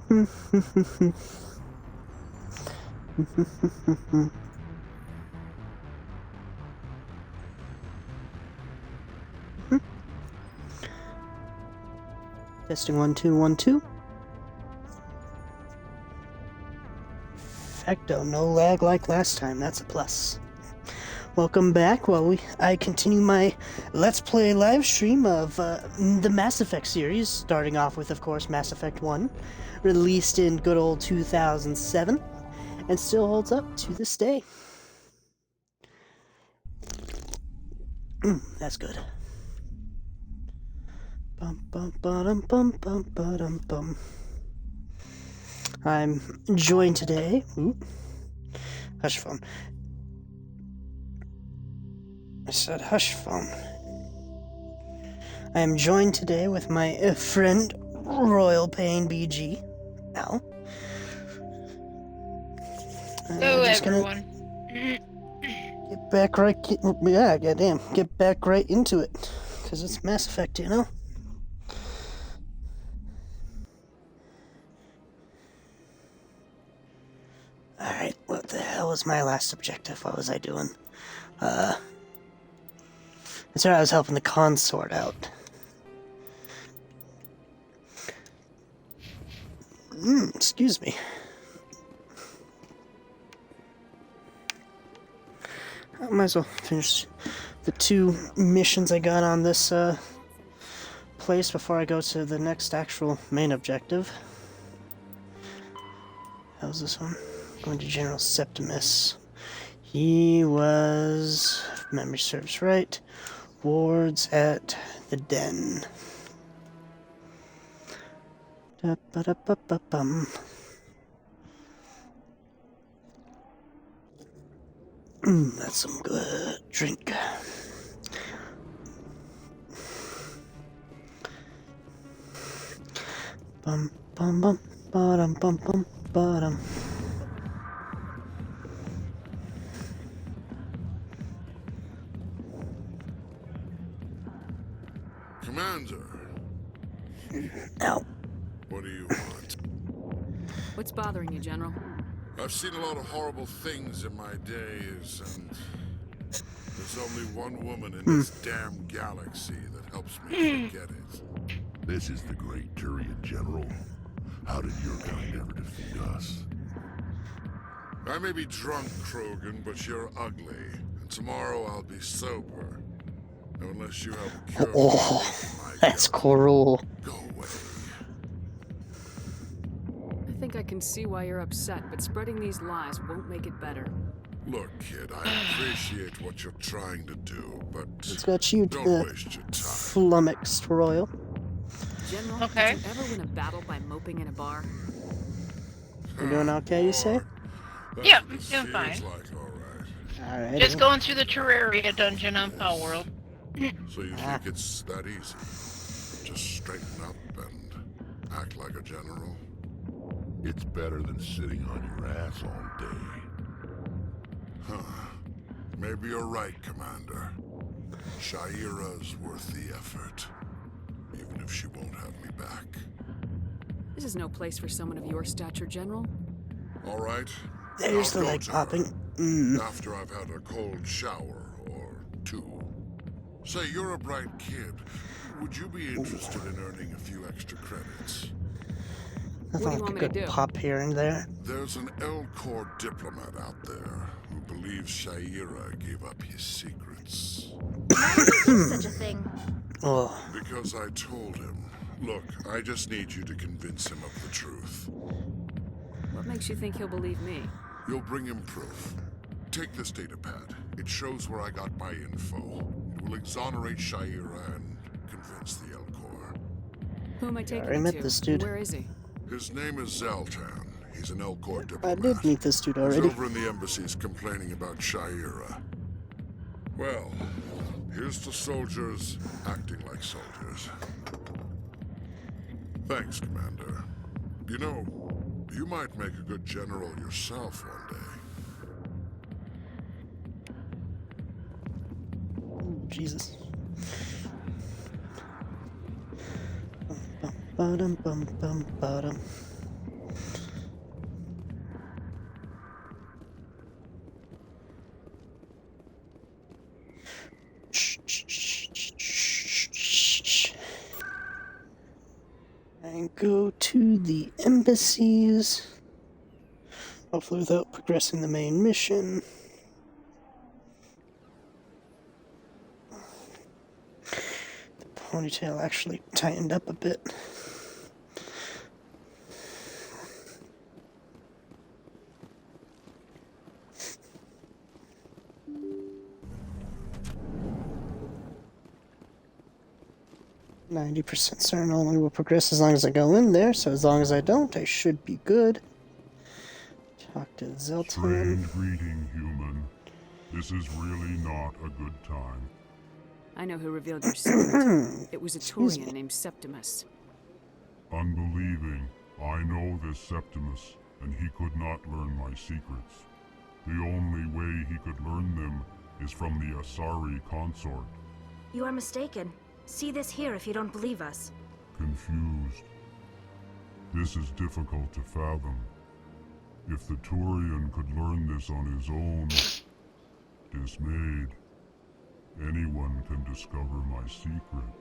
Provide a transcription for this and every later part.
Testing 1 2 1 2. Perfecto, no lag like last time. That's a plus. Welcome back. While I continue my Let's Play live stream of the Mass Effect series, starting off with, of course, Mass Effect 1, released in good old 2007, and still holds up to this day. That's good. Bum bum bum bum bum bum bum. I'm joined today. Hush phone. I said hush phone. I am joined today with my friend Royal Pain BG. Al. Hello, everyone. Get back right. Goddamn. Get back right into it, because it's Mass Effect, you know. Alright, what the hell was my last objective? What was I doing? That's right, I was helping the consort out. Excuse me. I might as well finish the 2 missions I got on this place before I go to the next actual main objective. How's this one? Going to General Septimus. He was, if memory serves right, wards at the den. Da-ba-da-ba-ba-bum. That's some good drink. Bum bum bum ba-dum bum bum ba-dum. Commander. Ow. What do you want? What's bothering you, General? I've seen a lot of horrible things in my days, and there's only one woman in this damn galaxy that helps me forget it. This is the Great Turian, General. How did your kind ever defeat us? I may be drunk, Krogan, but you're ugly. And tomorrow I'll be sober. Unless you have a cure for my That's guilt. cool. Go away. I think I can see why you're upset, but spreading these lies won't make it better. Look, kid, I appreciate what you're trying to do, but It's got you don't waste your time. flummoxed, Royal. General, Okay. did you ever win a battle by moping in a bar? You doing okay, you say? That's Yeah, what I'm this doing feels fine. like, all right. Alright. Just going through the Terraria dungeon on Power World. So you think it's that easy? Just straighten up and act like a general? It's better than sitting on your ass all day. Huh. Maybe you're right, Commander. Shaira's worth the effort. Even if she won't have me back. This is no place for someone of your stature, General. All right. There's I'll the go leg to popping. her After I've had a cold shower or 2. Say, you're a bright kid. Would you be interested in earning a few extra credits? Nothing What do you like a want me to good do? pop here and there. There's an L-Corps diplomat out there who believes Shaira gave up his secrets. Why would he do such a thing? Oh, Because I told him. Look, I just need you to convince him of the truth. What makes you think he'll believe me? You'll bring him proof. Take this datapad. It shows where I got my info. It will exonerate Shaira and convince the L-Corps. Who am I taking already you met to? this dude. Where is he? His name is Zaltan. He's an L-Corps I diplomat. did meet this dude He's already. over in the embassies complaining about Shaira. Well, here's to soldiers acting like soldiers. Thanks, Commander. You know, you might make a good general yourself one day. Ooh, Jesus. Bum, bum, bum, bum, bum. go to the embassies. Hopefully without progressing the main mission. The ponytail actually tightened up a bit. %, certain only will progress as long as I go in there, so as long as I don't, I should be good. Talk to Zeltan. Strange greeting, human. This is really not a good time. I know who revealed your secret. It was a Excuse me. Turian named Septimus. Unbelieving, I know this Septimus, and he could not learn my secrets. The only way he could learn them is from the Asari consort. You are mistaken. See this here if you don't believe us. Confused. This is difficult to fathom. If the Turian could learn this on his own, dismayed, anyone can discover my secret.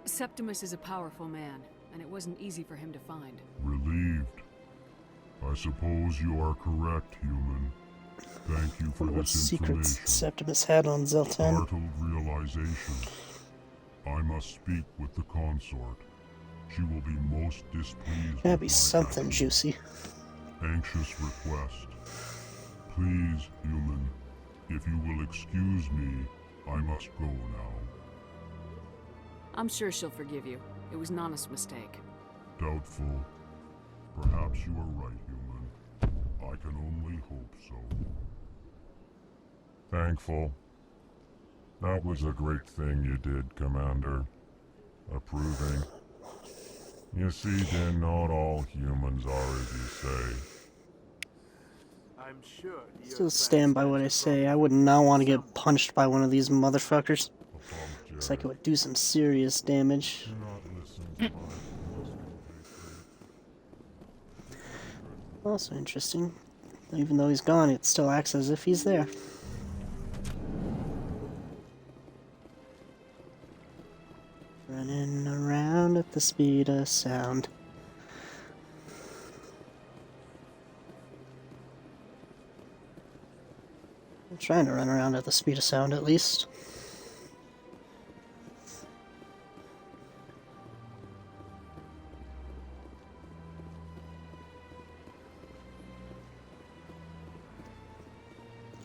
Septimus is a powerful man, and it wasn't easy for him to find. Relieved. I suppose you are correct, human. Thank you for Wonder what this secrets information. Septimus had on Zeltan. Startled realization. I must speak with the consort. She will be most displeased. That'd with be my something actions. juicy. Anxious request. Please, human, if you will excuse me, I must go now. I'm sure she'll forgive you. It was Nana's mistake. Doubtful. Perhaps you are right, human. I can only hope so. Thankful. That was a great thing you did, Commander. Approving. You see, then, not all humans are as you say. I'm sure Still stand by what I say. I would not want to get punched by one of these motherfuckers. Looks like it would do some serious damage. Do not listen to my Also interesting. Even though he's gone, it still acts as if he's there. Running around at the speed of sound. I'm trying to run around at the speed of sound at least.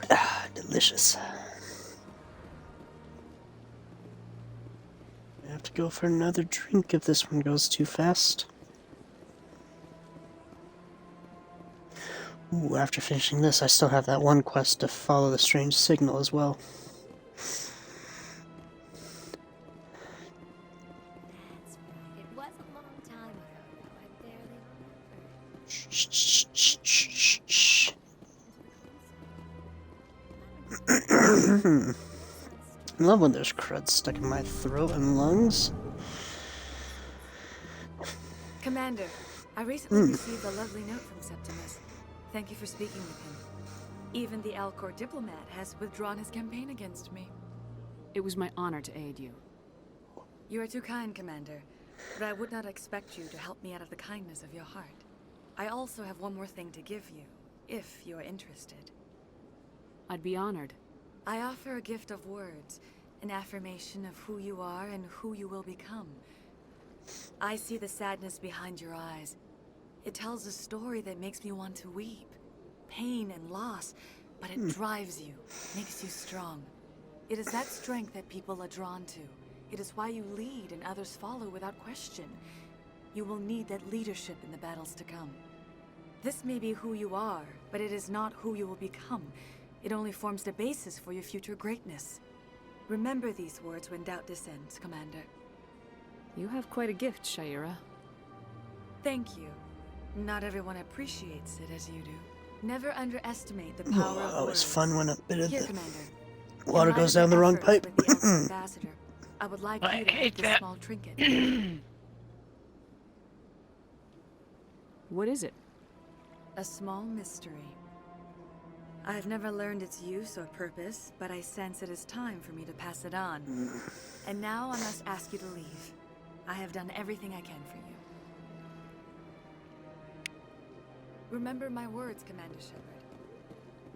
Ah, delicious. I have to go for another drink if this one goes too fast. Ooh, after finishing this, I still have that one quest to follow the strange signal as well. It was a long time ago, though I barely remember. Shh, shh, shh, shh, shh. I love when there's crud stuck in my throat and lungs. Commander, I recently received a lovely note from Septimus. Thank you for speaking with him. Even the Alcor diplomat has withdrawn his campaign against me. It was my honor to aid you. You are too kind, Commander, but I would not expect you to help me out of the kindness of your heart. I also have one more thing to give you, if you are interested. I'd be honored. I offer a gift of words, an affirmation of who you are and who you will become. I see the sadness behind your eyes. It tells a story that makes me want to weep. Pain and loss, but it drives you, makes you strong. It is that strength that people are drawn to. It is why you lead and others follow without question. You will need that leadership in the battles to come. This may be who you are, but it is not who you will become. It only forms the basis for your future greatness. Remember these words when doubt descends, Commander. You have quite a gift, Shaira. Thank you. Not everyone appreciates it as you do. Never underestimate the power of Oh, words. it's fun when a bit of Here, the Commander. water In light goes of down the your wrong efforts pipe. with the Elder Ambassador, I would like I you to have hate this that. small trinket. What is it? A small mystery. I have never learned its use or purpose, but I sense it is time for me to pass it on. And now I must ask you to leave. I have done everything I can for you. Remember my words, Commander Shepard.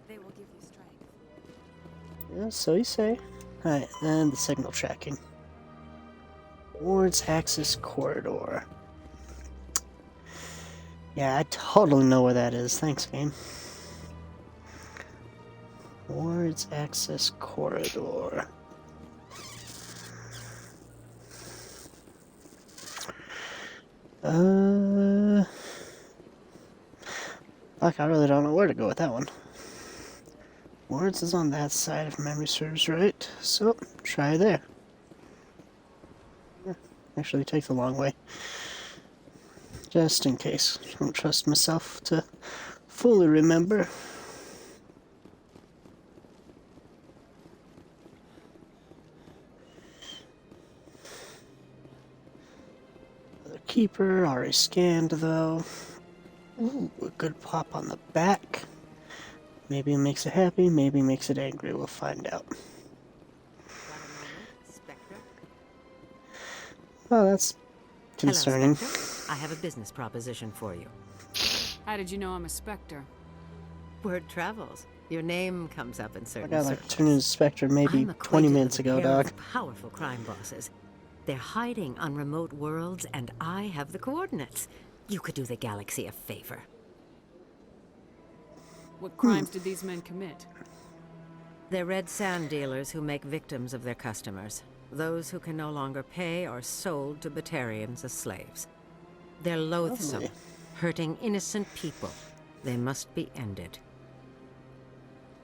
They will give you strength. Yeah, so you say. Alright, then the signal tracking. Ward's Axis Corridor. Yeah, I totally know where that is. Thanks, game. Ward's Access Corridor. Fuck, I really don't know where to go with that one. Ward's is on that side if memory serves right, so try there. Actually, take the long way. Just in case. I don't trust myself to fully remember. The Keeper, already scanned though. Ooh, a good pop on the back. Maybe it makes it happy, maybe it makes it angry. We'll find out. Got a moment, Spectre? Oh, that's concerning. Hello, Spectre. I have a business proposition for you. How did you know I'm a Spectre? Word travels. Your name comes up in I certain got like circles. turned into Spectre maybe I'm 20 acquainted minutes with a ago, pair of dog. Powerful crime bosses. They're hiding on remote worlds, and I have the coordinates. You could do the galaxy a favor. What crimes did these men commit? They're red sand dealers who make victims of their customers. Those who can no longer pay are sold to Batarians as slaves. They're loathsome, Lovely. hurting innocent people. They must be ended.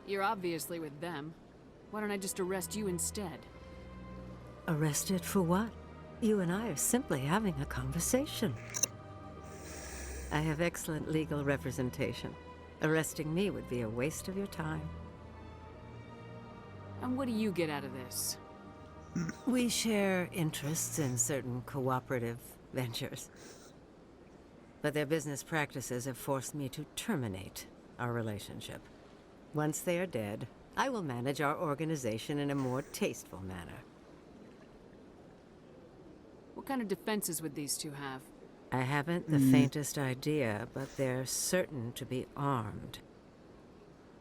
You're obviously with them. Why don't I just arrest you instead? Arrested for what? You and I are simply having a conversation. I have excellent legal representation. Arresting me would be a waste of your time. And what do you get out of this? We share interests in certain cooperative ventures. But their business practices have forced me to terminate our relationship. Once they are dead, I will manage our organization in a more tasteful manner. What kind of defenses would these two have? I haven't the faintest idea, but they're certain to be armed.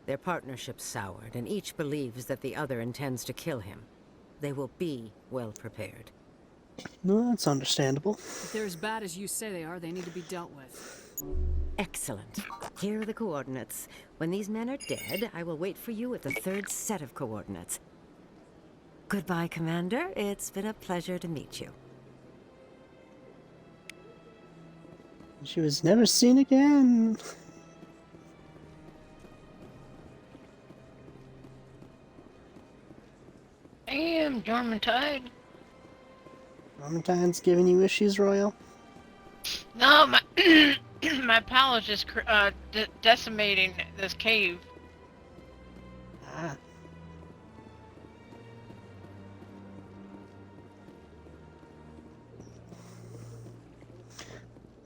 Their partnership's soured, and each believes that the other intends to kill him. They will be well prepared. No, that's understandable. If they're as bad as you say they are, they need to be dealt with. Excellent. Here are the coordinates. When these men are dead, I will wait for you at the third set of coordinates. Goodbye, Commander. It's been a pleasure to meet you. She was never seen again. Damn, Dormantide. Valentine's giving you issues, Royal? No, my my pal is just decimating this cave. Ah.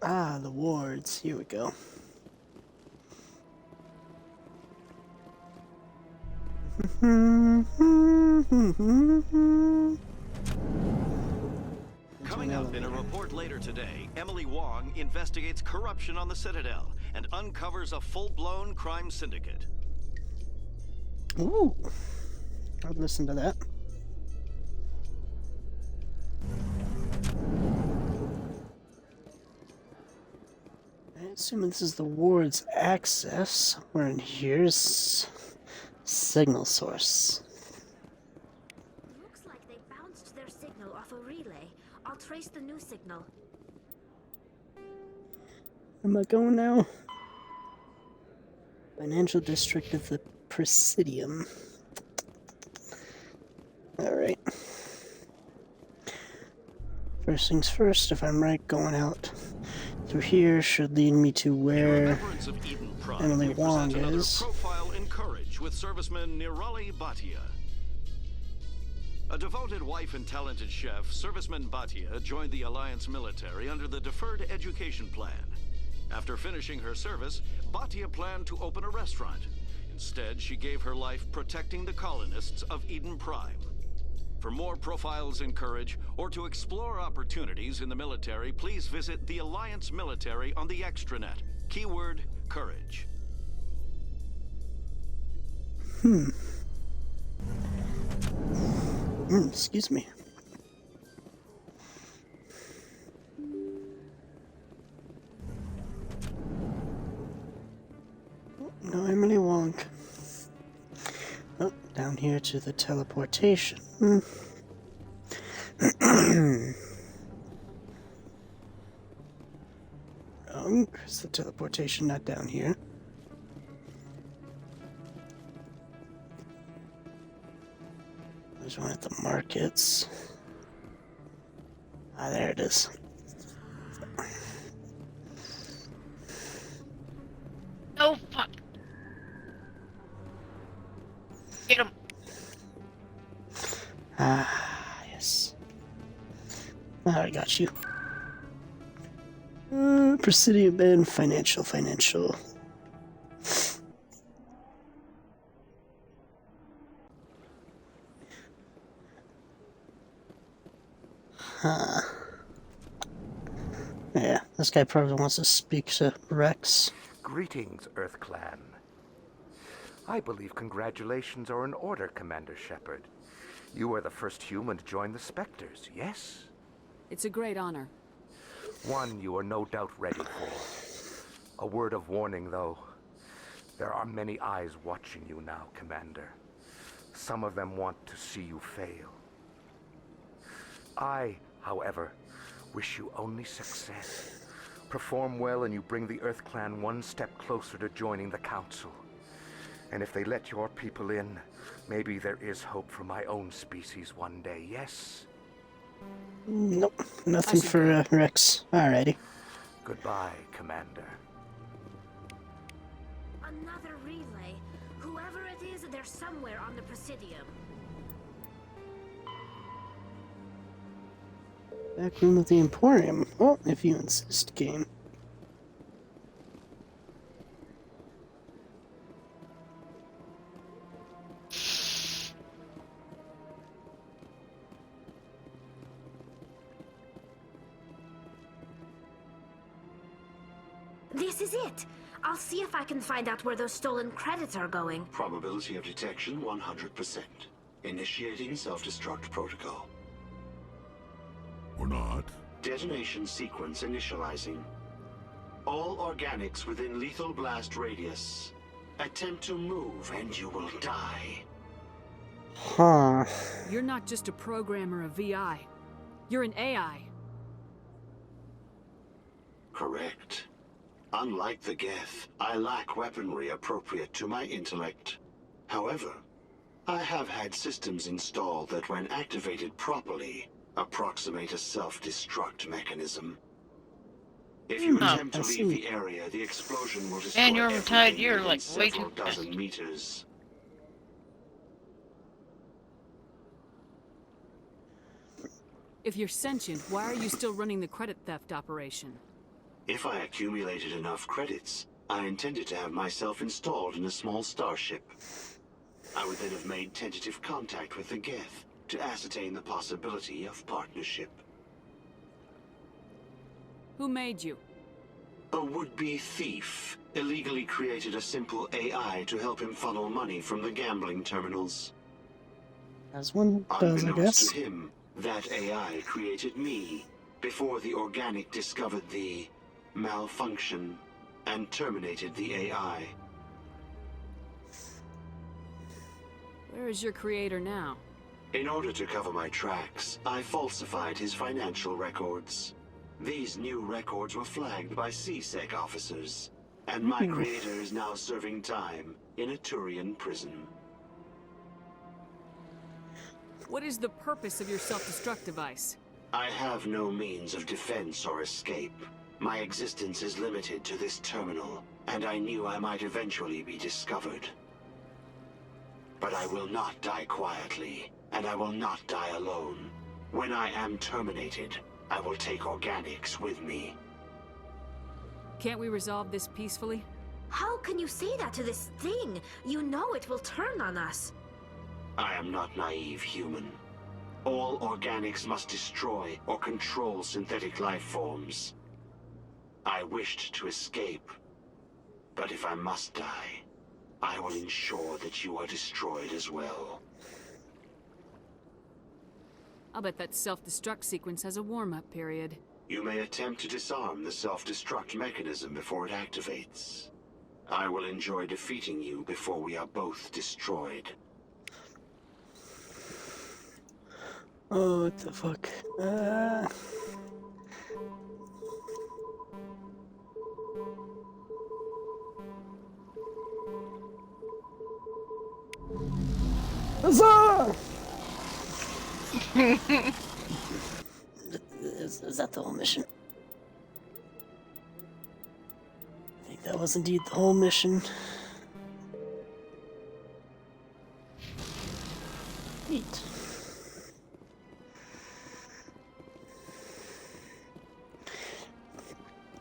Ah, the wards. Here we go. Coming up in a report later today, Emily Wong investigates corruption on the Citadel and uncovers a full-blown crime syndicate. Ooh. I'd listen to that. I assume this is the ward's access. Somewhere in here's signal source. Looks like they bounced their signal off a relay. I'll trace the new signal. Where am I going now? Financial district of the Presidium. Alright. First things first, if I'm right, going out through here should lead me to In where remembrance of Eden Prime, Emily we Wong present another is. profile in courage with serviceman Nirali Bhatia. A devoted wife and talented chef, serviceman Bhatia joined the Alliance military under the Deferred Education Plan. After finishing her service, Bhatia planned to open a restaurant. Instead, she gave her life protecting the colonists of Eden Prime. For more profiles in courage, or to explore opportunities in the military, please visit the Alliance Military on the extranet. Keyword, courage. Excuse me. No, Emily Wonk. Oh, down here to the teleportation. Is the teleportation not down here? There's one at the markets. Ah, there it is. Oh, fuck. Get him. Ah, yes. I got you. Presidium and financial. Huh. Yeah, this guy probably wants to speak to Rex. Greetings, Earth Clan. I believe congratulations are in order, Commander Shepard. You are the first human to join the Spectres, yes? It's a great honor. One you are no doubt ready for. A word of warning, though. There are many eyes watching you now, Commander. Some of them want to see you fail. I, however, wish you only success. Perform well and you bring the Earth Clan one step closer to joining the Council. And if they let your people in, maybe there is hope for my own species one day, yes? Nope, nothing for Rex. Alrighty. Goodbye, Commander. Another relay. Whoever it is, they're somewhere on the Presidium. Back room of the Emporium. Well, if you insist, game. This is it. I'll see if I can find out where those stolen credits are going. Probability of detection 100%. Initiating self-destruct protocol. Or not. Detonation sequence initializing. All organics within lethal blast radius. Attempt to move and you will die. Huh. You're not just a programmer of VI. You're an AI. Correct. Unlike the Geth, I lack weaponry appropriate to my intellect. However, I have had systems installed that when activated properly, approximate a self-destruct mechanism. If you attempt to leave the area, the explosion will destroy Man, you're retired. everything You're within like way several too dozen fast. meters. If you're sentient, why are you still running the credit theft operation? If I accumulated enough credits, I intended to have myself installed in a small starship. I would then have made tentative contact with the Geth to ascertain the possibility of partnership. Who made you? A would-be thief illegally created a simple AI to help him funnel money from the gambling terminals. As one does, I Unbeknownst guess. to him, that AI created me before the organic discovered the malfunction and terminated the AI. Where is your creator now? In order to cover my tracks, I falsified his financial records. These new records were flagged by CSEC officers, and my creator is now serving time in a Turian prison. What is the purpose of your self-destruct device? I have no means of defense or escape. My existence is limited to this terminal, and I knew I might eventually be discovered. But I will not die quietly, and I will not die alone. When I am terminated, I will take organics with me. Can't we resolve this peacefully? How can you say that to this thing? You know it will turn on us. I am not naive human. All organics must destroy or control synthetic life forms. I wished to escape, But if I must die, I will ensure that you are destroyed as well. I'll bet that self-destruct sequence has a warm-up period. You may attempt to disarm the self-destruct mechanism before it activates. I will enjoy defeating you before we are both destroyed. Oh, what the fuck? Huzzah! Is that the whole mission? I think that was indeed the whole mission. Neat.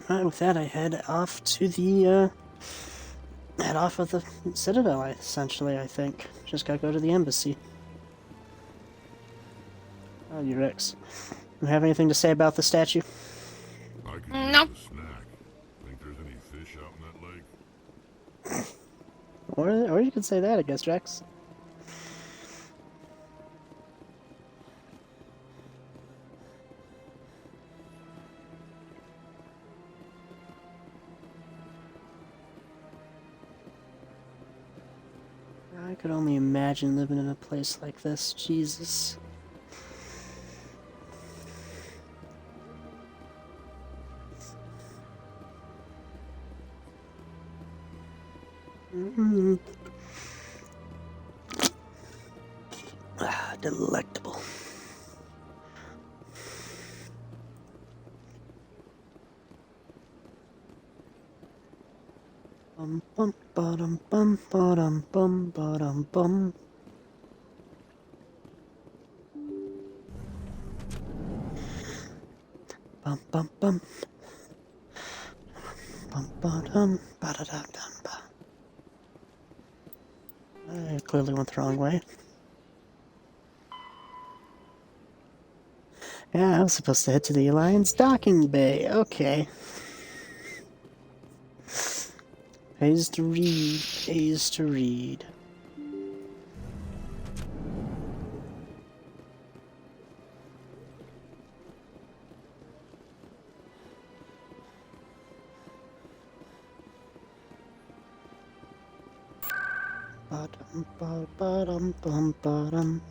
Alright, with that I head off to the, head off of the Citadel, essentially, I think. Just gotta go to the embassy. Oh, you Rex. You have anything to say about the statue? I could Nope. use a snack. Think there's any fish out in that lake? Or you could say that, I guess, Rex. I could only imagine living in a place like this. Jesus. Ah, delectable. Bum bum ba-dum bum ba-dum bum ba-dum bum. Bum bum bum. Bum ba-dum ba-da-dum ba. I clearly went the wrong way. Yeah, I was supposed to head to the Alliance docking bay. Okay. Pays to read. Pays to read. Ba-dum ba-dum bum ba-dum.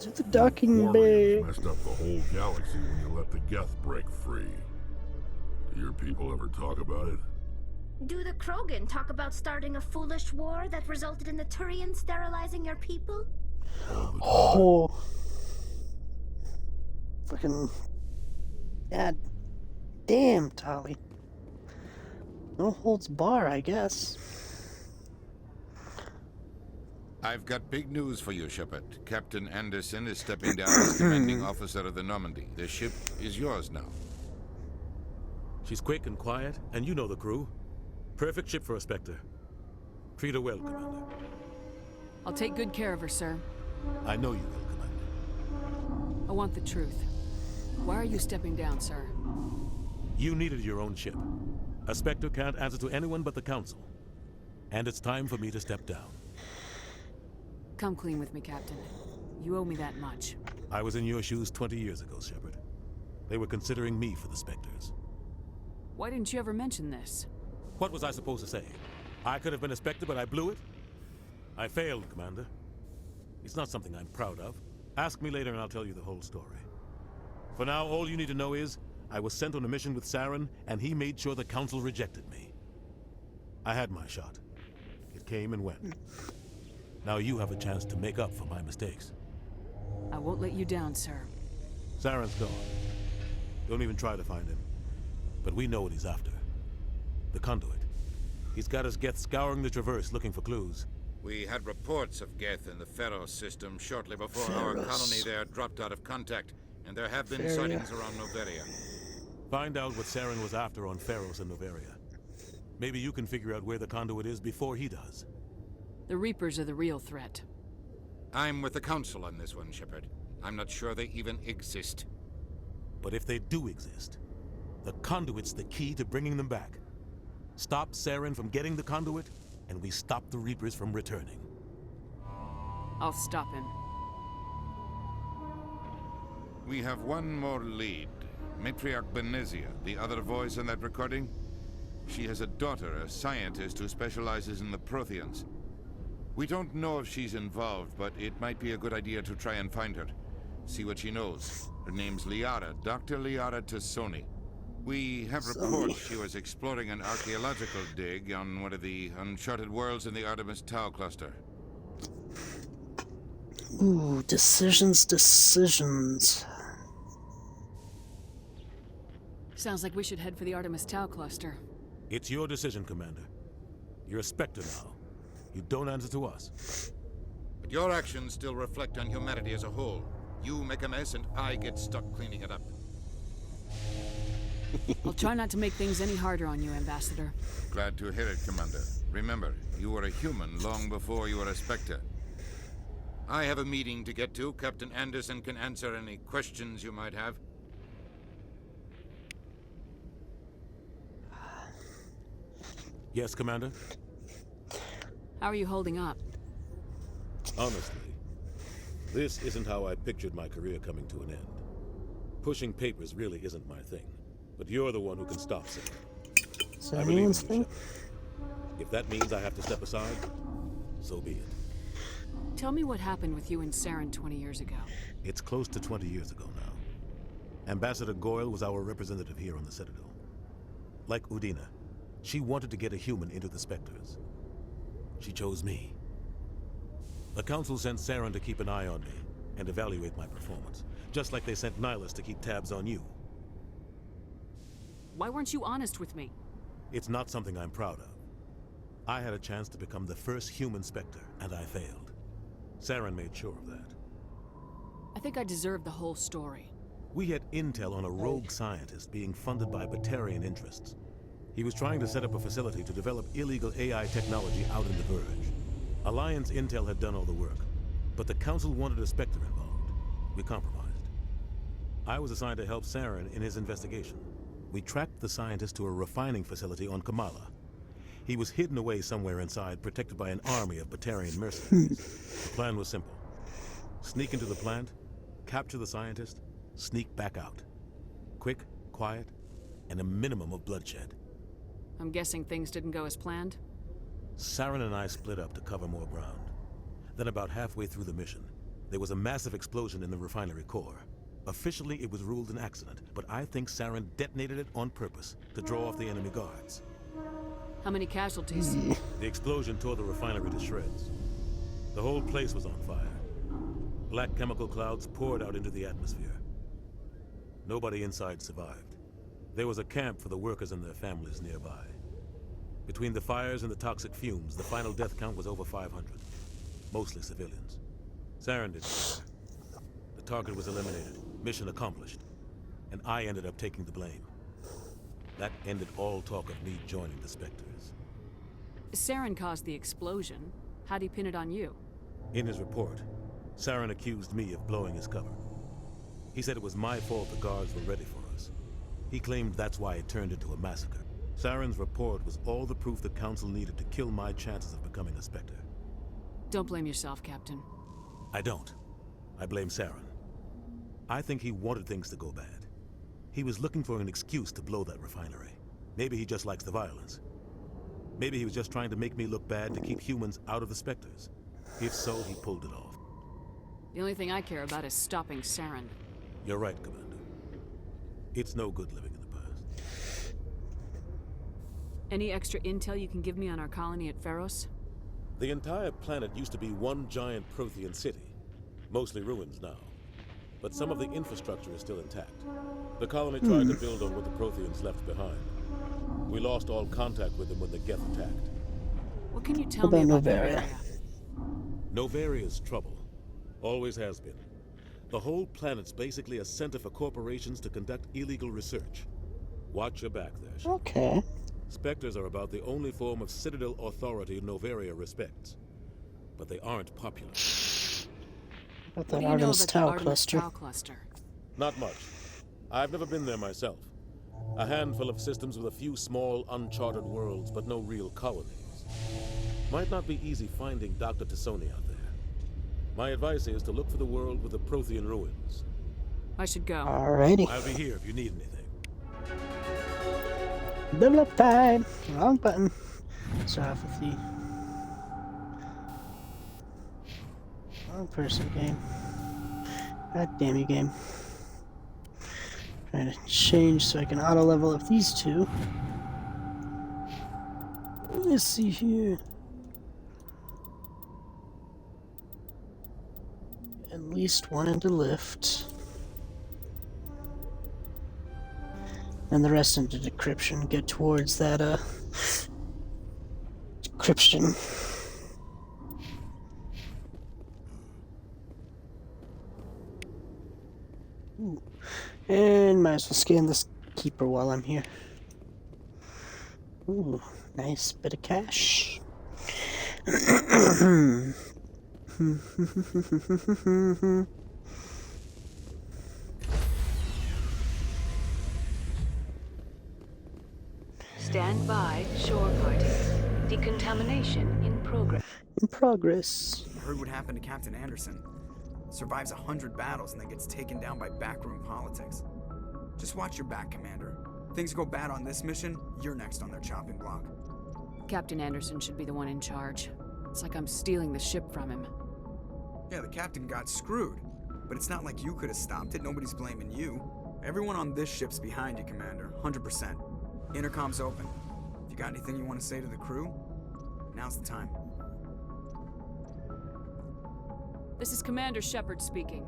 To the docking bay. Warriors messed up the whole galaxy when you let the Geth break free. Do your people ever talk about it? Do the Krogan talk about starting a foolish war that resulted in the Turians sterilizing your people? Oh. Fucking. God damn, Tali. No holds bar, I guess. I've got big news for you, Shepard. Captain Anderson is stepping down as commanding officer of the Normandy. The ship is yours now. She's quick and quiet, and you know the crew. Perfect ship for a Spectre. Treat her well, Commander. I'll take good care of her, sir. I know you will, Commander. I want the truth. Why are you stepping down, sir? You needed your own ship. A Spectre can't answer to anyone but the Council. And it's time for me to step down. Come clean with me, Captain. You owe me that much. I was in your shoes 20 years ago, Shepard. They were considering me for the Spectres. Why didn't you ever mention this? What was I supposed to say? I could have been a Spectre, but I blew it? I failed, Commander. It's not something I'm proud of. Ask me later and I'll tell you the whole story. For now, all you need to know is, I was sent on a mission with Saren, and he made sure the Council rejected me. I had my shot. It came and went. Now you have a chance to make up for my mistakes. I won't let you down, sir. Saren's gone. Don't even try to find him. But we know what he's after. The conduit. He's got his Geth scouring the Traverse looking for clues. We had reports of Geth in the Pharos system shortly before our colony there dropped out of contact, and there have been sightings around Noveria. Find out what Saren was after on Pharos and Noveria. Maybe you can figure out where the conduit is before he does. The Reapers are the real threat. I'm with the Council on this one, Shepard. I'm not sure they even exist. But if they do exist, the conduit's the key to bringing them back. Stop Saren from getting the conduit, and we stop the Reapers from returning. I'll stop him. We have one more lead. Matriarch Benezia, the other voice in that recording. She has a daughter, a scientist who specializes in the Protheans. We don't know if she's involved, but it might be a good idea to try and find her. See what she knows. Her name's Liara, Dr. Liara Tassoni. We have reports she was exploring an archaeological dig on one of the uncharted worlds in the Artemis Tau cluster. Ooh, decisions. Sounds like we should head for the Artemis Tau cluster. It's your decision, Commander. You're a Spectre now. You don't answer to us. But your actions still reflect on humanity as a whole. You make a mess and I get stuck cleaning it up. I'll try not to make things any harder on you, Ambassador. Glad to hear it, Commander. Remember, you were a human long before you were a Spectre. I have a meeting to get to. Captain Anderson can answer any questions you might have. Yes, Commander? How are you holding up? Honestly, this isn't how I pictured my career coming to an end. Pushing papers really isn't my thing, but you're the one who can stop Saren. Is that anyone's thing? If that means I have to step aside, so be it. Tell me what happened with you and Saren 20 years ago. It's close to 20 years ago now. Ambassador Goyle was our representative here on the Citadel. Like Udina, she wanted to get a human into the Spectres. She chose me. The Council sent Saren to keep an eye on me and evaluate my performance, just like they sent Nihilus to keep tabs on you. Why weren't you honest with me? It's not something I'm proud of. I had a chance to become the first human Spectre, and I failed. Saren made sure of that. I think I deserve the whole story. We had intel on a rogue scientist being funded by Batarian interests. He was trying to set up a facility to develop illegal AI technology out in the Verge. Alliance intel had done all the work, but the Council wanted a Spectre involved. We compromised. I was assigned to help Saren in his investigation. We tracked the scientist to a refining facility on Kamala. He was hidden away somewhere inside, protected by an army of Batarian mercenaries. The plan was simple. Sneak into the plant, capture the scientist, sneak back out. Quick, quiet, and a minimum of bloodshed. I'm guessing things didn't go as planned? Saren and I split up to cover more ground. Then about halfway through the mission, there was a massive explosion in the refinery core. Officially, it was ruled an accident, but I think Saren detonated it on purpose to draw off the enemy guards. How many casualties? The explosion tore the refinery to shreds. The whole place was on fire. Black chemical clouds poured out into the atmosphere. Nobody inside survived. There was a camp for the workers and their families nearby. Between the fires and the toxic fumes, the final death count was over 500. Mostly civilians. Saren didn't care. The target was eliminated, mission accomplished, and I ended up taking the blame. That ended all talk of me joining the Spectres. Saren caused the explosion. How'd he pin it on you? In his report, Saren accused me of blowing his cover. He said it was my fault the guards were ready for us. He claimed that's why it turned into a massacre. Saren's report was all the proof the Council needed to kill my chances of becoming a Spectre. Don't blame yourself, Captain. I don't. I blame Saren. I think he wanted things to go bad. He was looking for an excuse to blow that refinery. Maybe he just likes the violence. Maybe he was just trying to make me look bad to keep humans out of the Spectres. If so, he pulled it off. The only thing I care about is stopping Saren. You're right, Commander. It's no good living in the past. Any extra intel you can give me on our colony at Pharos? The entire planet used to be one giant Prothean city. Mostly ruins now. But some of the infrastructure is still intact. The colony tried to build on what the Protheans left behind. We lost all contact with them when the Geth attacked. What can you tell me about Novaria? Novaria's trouble. Always has been. The whole planet's basically a center for corporations to conduct illegal research. Watch your back there. Okay. Spectres are about the only form of Citadel authority Noveria respects. But they aren't popular. About What that do you know Artemis about the Tau Artemis cluster. Tau cluster? Not much. I've never been there myself. A handful of systems with a few small, uncharted worlds, but no real colonies. Might not be easy finding Dr. Tassoni out there. My advice is to look for the world with the Prothean ruins. I should go. Alrighty. I'll be here if you need anything. Level up time. Wrong button. Start off with the wrong person game. God damn you, game. Trying to change so I can auto level up these two. Let's see here. At least one into lift. And the rest into decryption. Get towards that, decryption. Ooh. And might as well scan this keeper while I'm here. Ooh, nice bit of cash. Stand by, shore party. Decontamination in progress. In progress. I heard what happened to Captain Anderson. Survives 100 battles and then gets taken down by backroom politics. Just watch your back, Commander. Things go bad on this mission, you're next on their chopping block. Captain Anderson should be the one in charge. It's like I'm stealing the ship from him. Yeah, the captain got screwed. But it's not like you could have stopped it, nobody's blaming you. Everyone on this ship's behind you, Commander, 100%. Intercom's open. If you got anything you want to say to the crew, now's the time. This is Commander Shepard speaking.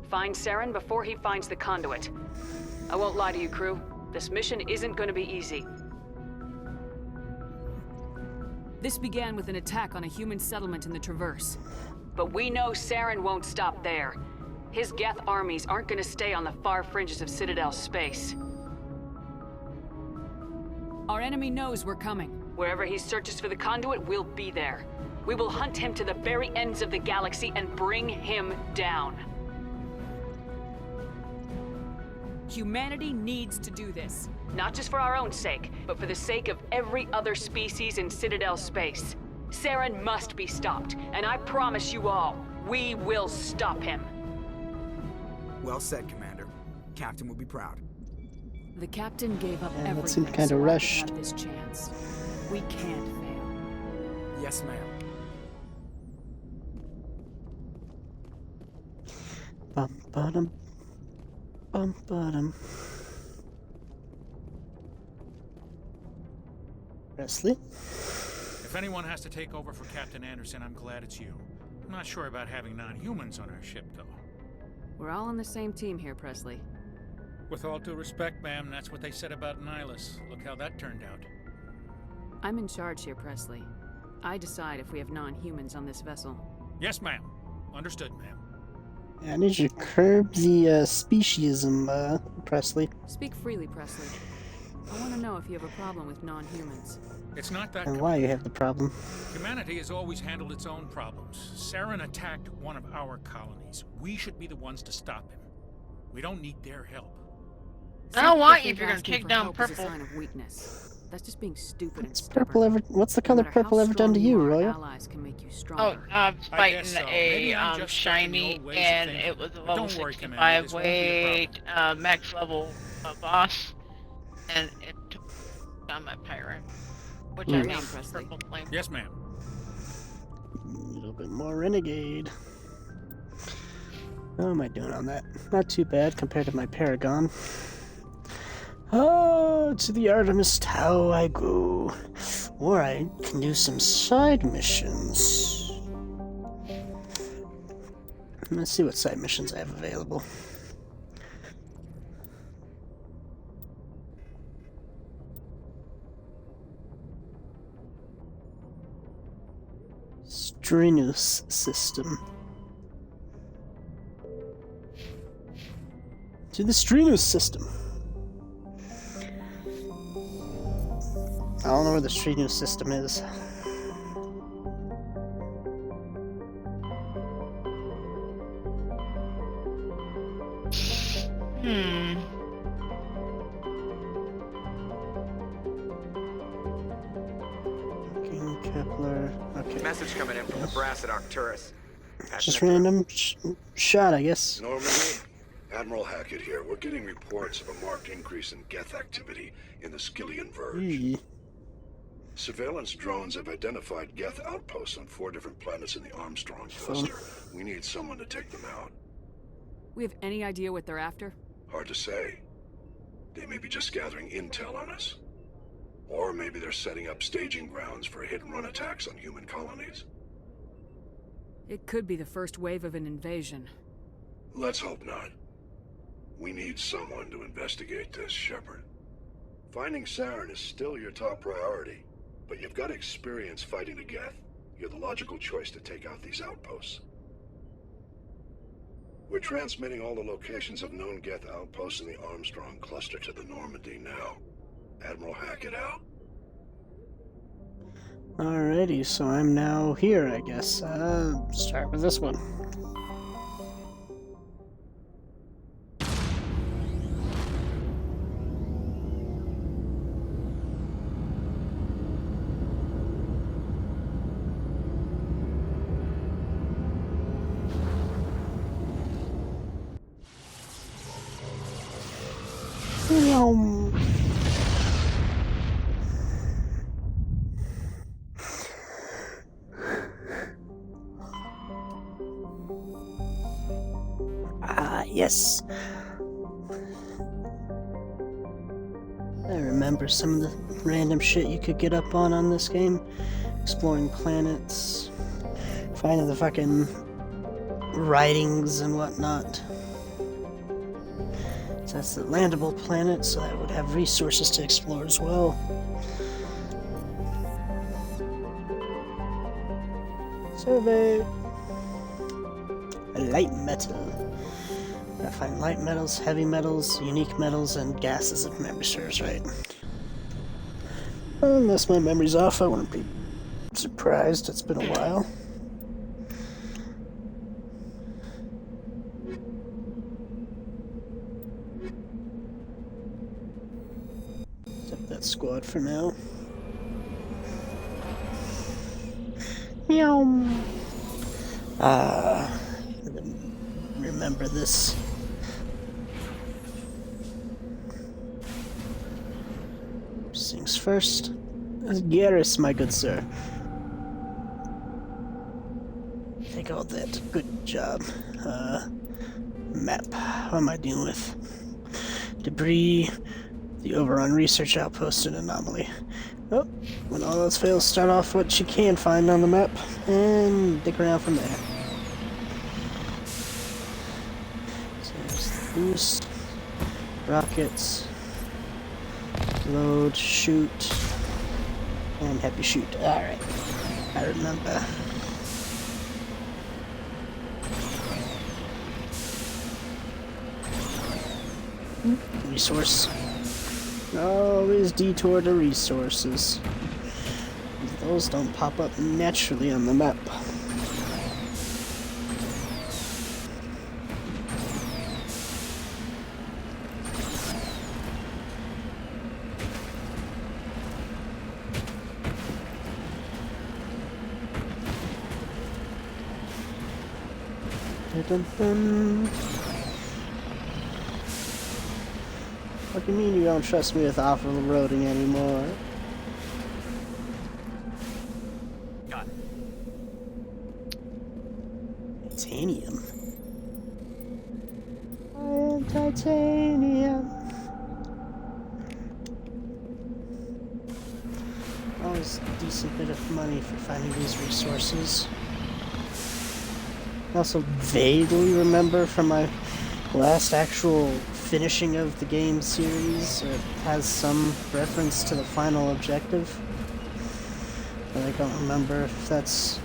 Find Saren before he finds the conduit. I won't lie to you, crew. This mission isn't going to be easy. This began with an attack on a human settlement in the Traverse. But we know Saren won't stop there. His Geth armies aren't going to stay on the far fringes of Citadel space. Our enemy knows we're coming. Wherever he searches for the conduit, we'll be there. We will hunt him to the very ends of the galaxy and bring him down. Humanity needs to do this. Not just for our own sake, but for the sake of every other species in Citadel space. Saren must be stopped, and I promise you all, we will stop him. Well said, Commander. Captain will be proud. The captain gave up Yeah, that everything seemed kinda so I could rushed. have this chance. We can't fail. Yes, ma'am. Bum bottom. Bum bottom. Presley? If anyone has to take over for Captain Anderson, I'm glad it's you. I'm not sure about having non-humans on our ship, though. We're all on the same team here, Presley. With all due respect, ma'am, that's what they said about Nihilus. Look how that turned out. I'm in charge here, Presley. I decide if we have non-humans on this vessel. Yes, ma'am. Understood, ma'am. Yeah, I need you to curb the speciesism, Presley. Speak freely, Presley. I want to know if you have a problem with non-humans. It's not that. And why you have the problem. Humanity has always handled its own problems. Saren attacked one of our colonies. We should be the ones to stop him. We don't need their help. I don't want you think if you're gonna asking take for down help is a purple. sign of weakness. That's just being stupid and What's stubborn. purple ever? What's the No color matter how purple ever done to strong you, are, Royal? allies can make you Oh, stronger. I'm I fighting guess so. Maybe a I'm just stuck in the shiny, old ways of and thinking. it was a But level don't worry, 65 Commander, this won't be a weight, max level boss, and it took down my pirate, which I Hmm. named Presley. Purple Flame. Yes, ma'am. A little bit more renegade. How am I doing on that? Not too bad compared to my Paragon. Oh, to the Artemis Tau I go. Or I can do some side missions. Let's see what side missions I have available. Strenus system. To the Strenus system. don't know where the streaming system is. King Kepler. Okay. Message coming in from the brass at Arcturus. Just random shot, I guess. Normandy, Admiral Hackett here. We're getting reports of a marked increase in Geth activity in the Skillian Verge. Surveillance drones have identified Geth outposts on 4 different planets in the Armstrong cluster. We need someone to take them out. We have any idea what they're after? Hard to say. They may be just gathering intel on us. Or maybe they're setting up staging grounds for hit-and-run attacks on human colonies. It could be the first wave of an invasion. Let's hope not. We need someone to investigate this, Shepard. Finding Saren is still your top priority, but you've got experience fighting the Geth. You're the logical choice to take out these outposts. We're transmitting all the locations of known Geth outposts in the Armstrong cluster to the Normandy now. Admiral Hackett out. Alrighty, so I'm now here, I guess. Start with this one. Yes. I remember some of the random shit you could get up on this game. Exploring planets, finding the fucking writings and whatnot. So that's the landable planet, so that would have resources to explore as well. Survey. Light metal. I find light metals, heavy metals, unique metals, and gases if memory serves right. Unless my memory's off, I wouldn't be surprised. It's been a while. Except that squad for now. Meow. Remember this. First things first. Garrus, my good sir. Take all that. Good job. Map. What am I dealing with? Debris. The overrun research outpost and anomaly. Oh, when all else fails, start off what you can find on the map and dig around from there. So there's the boost, rockets, load, shoot, and happy shoot. Alright, I remember. Resource. Always detour to resources. Those don't pop up naturally on the map. Dun, dun, dun. What do you mean you don't trust me with off-roading anymore? Got it. Titanium. I am titanium. Always a decent bit of money for finding these resources. I also vaguely remember from my last actual finishing of the game series, it has some reference to the final objective, but I don't remember if that's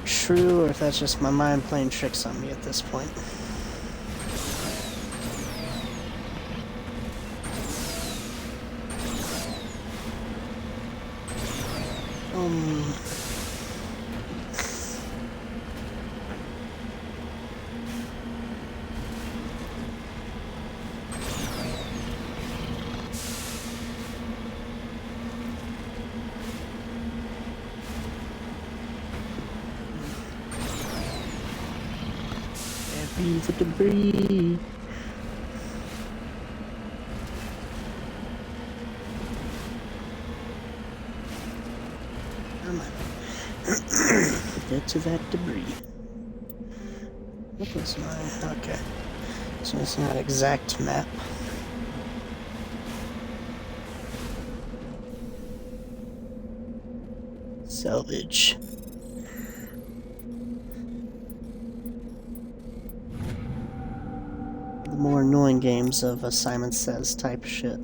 true or if that's just my mind playing tricks on me at this point. Heavy the debris. Come on. Get to that debris. What was my... Okay. So it's not exact map. Salvage. The more annoying games of a Simon Says type shit.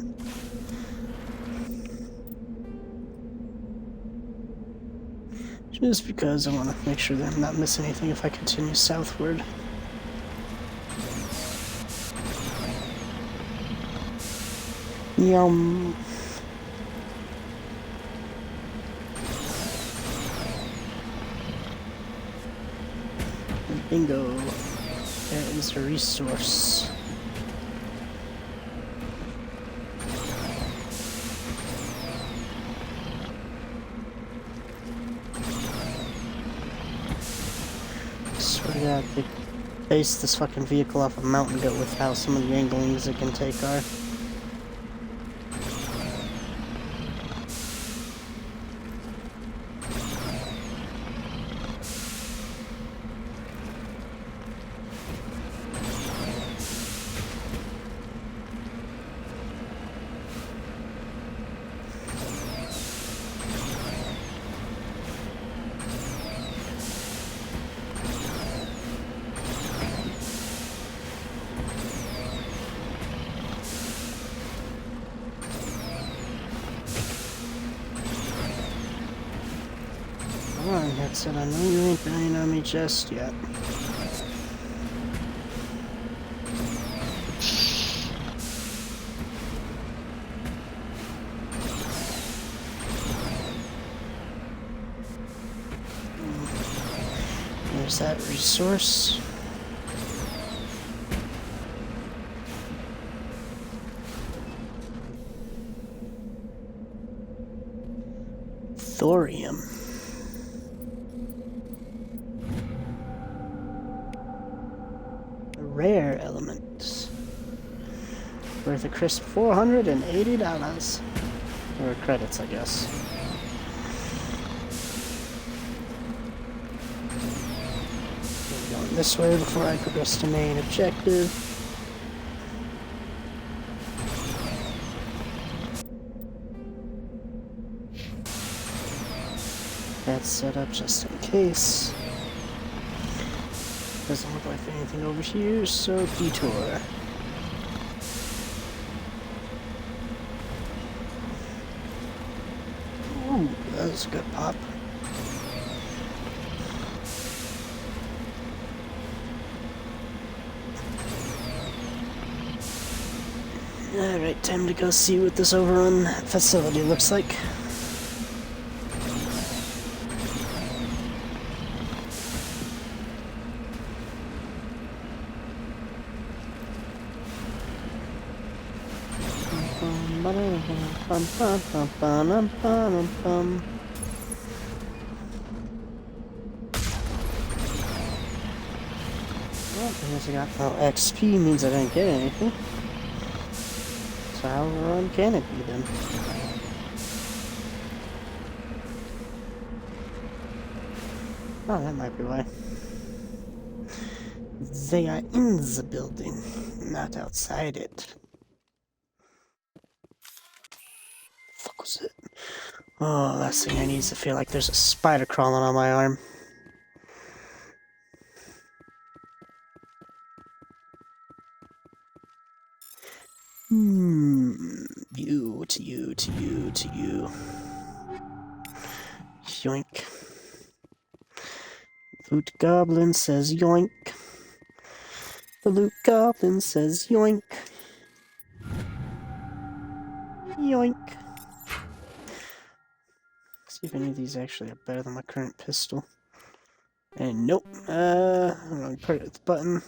Just because I want to make sure that I'm not missing anything if I continue southward. Yum. Bingo. There is a resource. Swear to God, they based this fucking vehicle off a mountain goat with how some of the anglings it can take are. Come on, headset, I know you ain't dying on me just yet. There's that resource. Thorium. A rare element. Worth a crisp $480. Or credits, I guess. Going this way before I progress to main objective. That's set up just in case. Doesn't look like anything over here, so detour. Ooh, that was a good pop. Alright, time to go see what this overrun facility looks like. Oh, XP means I didn't get anything. So how run can it be then? Oh, that might be why. They are in the building, not outside it. Fuck was it? Oh, last thing I need is to feel like there's a spider crawling on my arm. You to you to you to you. Yoink. Loot Goblin says yoink. The Loot Goblin says yoink. Yoink. See if any of these actually are better than my current pistol. And nope. Wrong part of the button.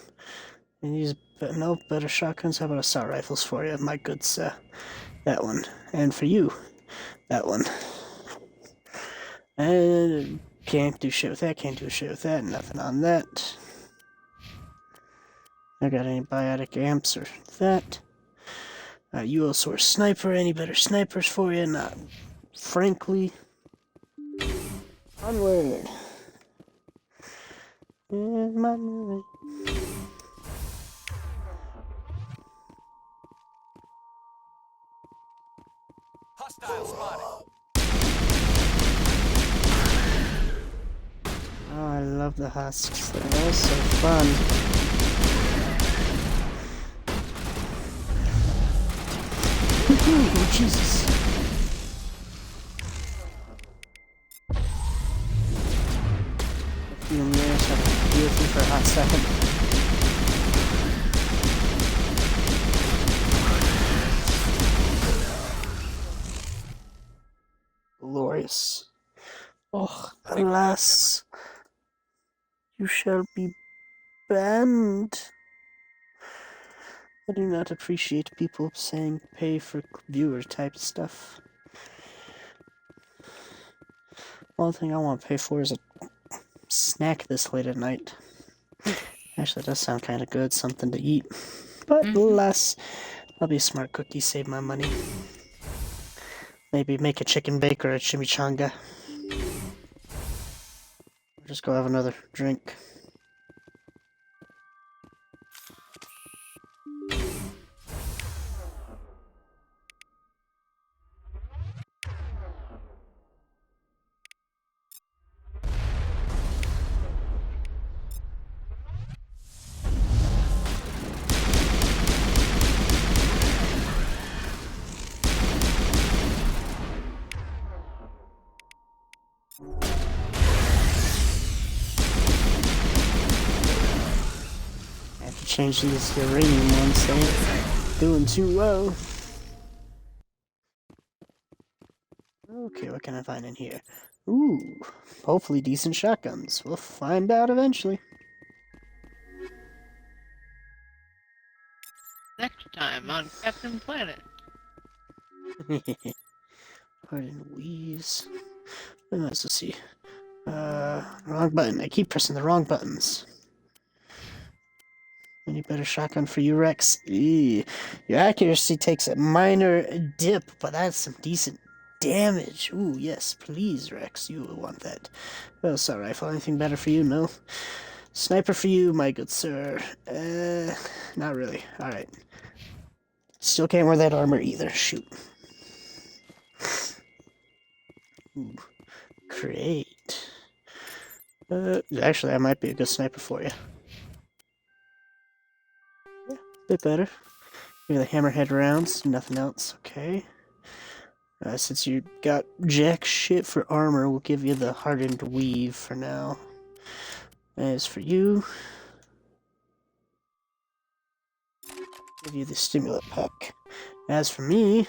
And these, no, better shotguns. How about assault rifles for you, my good sir? That one. And for you, that one. And can't do shit with that, can't do shit with that, nothing on that. I got any biotic amps or that. You also are a sniper, any better snipers for you? Not, frankly. Onward. Here's my movie. Hostile spotted. Oh, I love the husks. They're all so fun. Oh, Jesus. A few years, I have to deal with you for a hot second. Glorious. Oh, alas. You shall be banned. I do not appreciate people saying pay for viewer type stuff. Only thing I want to pay for is a snack this late at night. Actually, it does sound kind of good, something to eat. But alas, I'll be a smart cookie, save my money. Maybe make a chicken bake or a chimichanga. Or just go have another drink. Change these uranium ones, they ain't doing too well. Okay, what can I find in here? Ooh, hopefully decent shotguns. We'll find out eventually. Next time on Captain Planet. Pardon Weaves. Let's see. Wrong button. I keep pressing the wrong buttons. Any better shotgun for you, Rex? Ew. Your accuracy takes a minor dip, but that's some decent damage. Ooh, yes, please, Rex. You will want that. Oh, assault rifle. Anything better for you? No. Sniper for you, my good sir. Not really. Alright. Still can't wear that armor either. Shoot. Ooh. Great. Actually, I might be a good sniper for you. Bit better. Give the hammerhead rounds, nothing else, okay. Since you got jack shit for armor, we'll give you the hardened weave for now. As for you, give you the stimulant pack. As for me,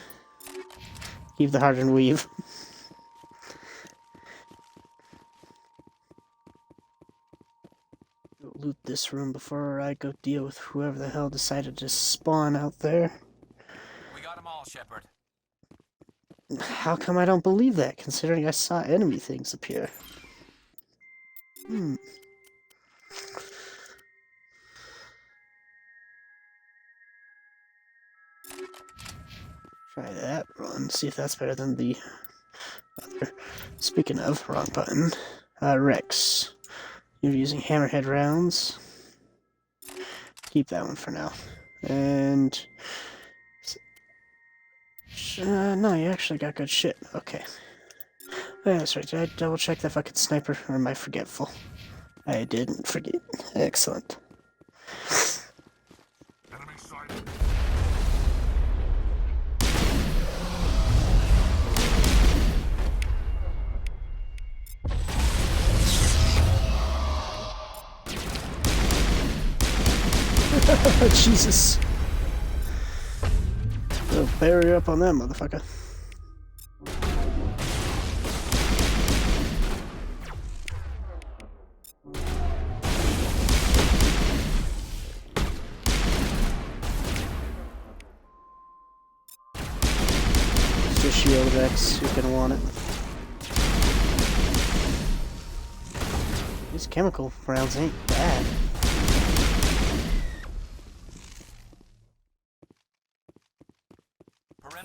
keep the hardened weave. Loot this room before I go deal with whoever the hell decided to spawn out there. We got them all, Shepard. How come I don't believe that, considering I saw enemy things appear? Try that run, see if that's better than the other. Speaking of, wrong button. Rex. You're using hammerhead rounds. Keep that one for now. And... no, you actually got good shit. Okay. Oh, yeah, that's right. Did I double check that fucking sniper? Or am I forgetful? I didn't forget. Excellent. Jesus. Throw a barrier up on that motherfucker. shield, Rex. You're gonna want it. These chemical rounds ain't bad.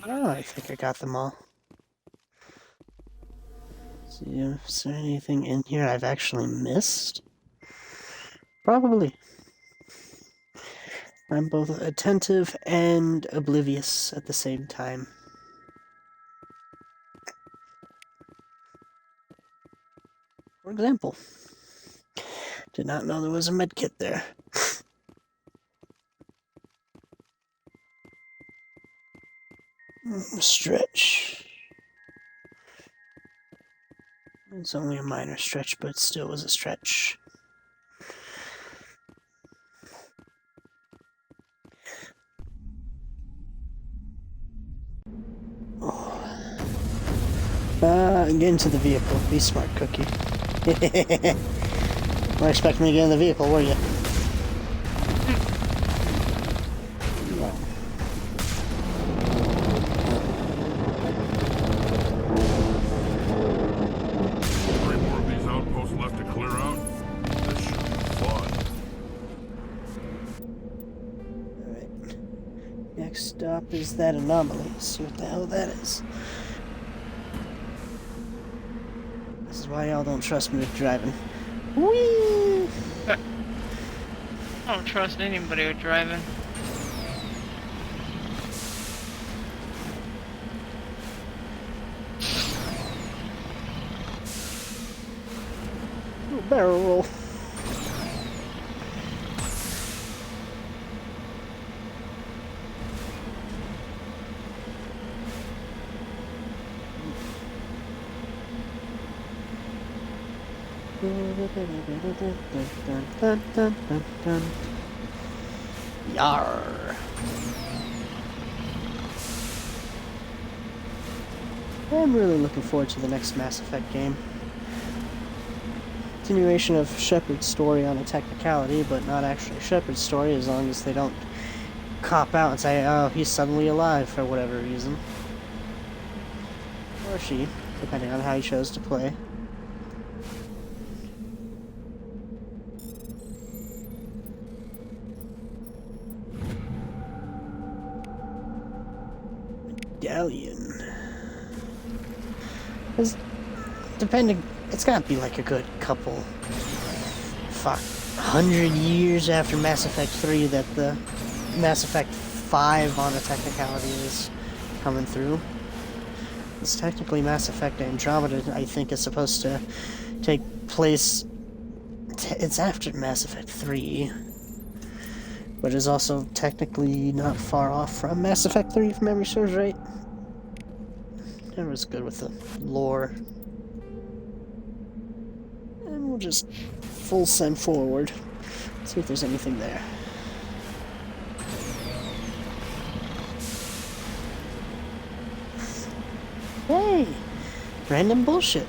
Oh, I think I got them all. See, is there anything in here I've actually missed? Probably. I'm both attentive and oblivious at the same time. For example, did not know there was a med kit there. Stretch. It's only a minor stretch, but it still was a stretch. Get into the vehicle. Be smart, Cookie. Weren't expecting me to get in the vehicle, were you? No. Three more of these outposts left to clear out? This should be fun. Alright. Next stop is that anomaly. Let's see what the hell that is. This is why y'all don't trust me with driving. Whee! I don't trust anybody with driving. Ooh, barrel roll. Yar. I'm really looking forward to the next Mass Effect game. Continuation of Shepard's story on a technicality, but not actually Shepard's story, as long as they don't cop out and say, oh, he's suddenly alive for whatever reason. Or she, depending on how he chose to play. Medallion. Because, depending, it's gotta be like a good couple, 100 years after Mass Effect 3 that the Mass Effect 5 on a technicality is coming through. It's technically Mass Effect Andromeda, I think, is supposed to take place, it's after Mass Effect 3, but is also technically not far off from Mass Effect 3, if memory serves right. I was good with the lore. And we'll just full send forward. See if there's anything there. Hey! Random bullshit.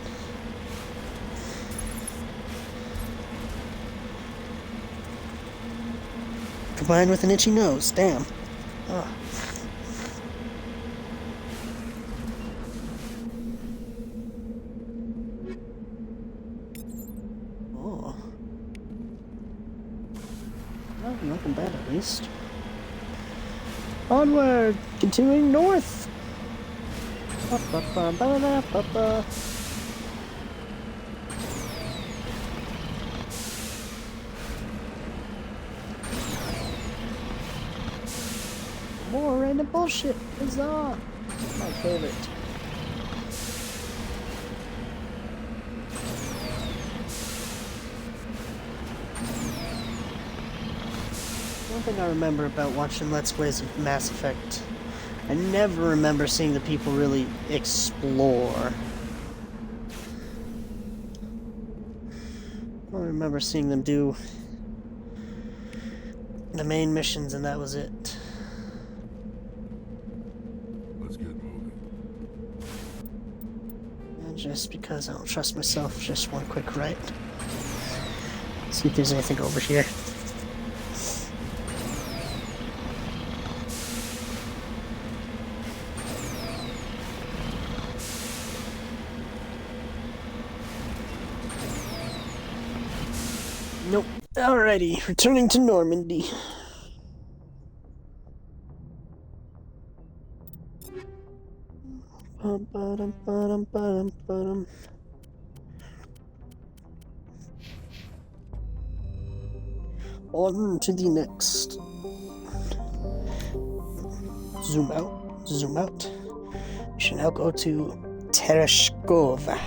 Combined with an itchy nose. Damn. Oh. Oh. Well, nothing bad at least. Onward! Continuing north! Ba-ba-ba-ba-da-ba-ba. More random bullshit! Huzzah! My favorite. One thing I remember about watching Let's Plays of Mass Effect, I never remember seeing the people really explore. I remember seeing them do the main missions and that was it. Let's get moving. And just because I don't trust myself, just one quick right. See if there's anything over here. Nope. Alrighty, returning to Normandy. On to the next. Zoom out, zoom out. We should now go to Tereshkova.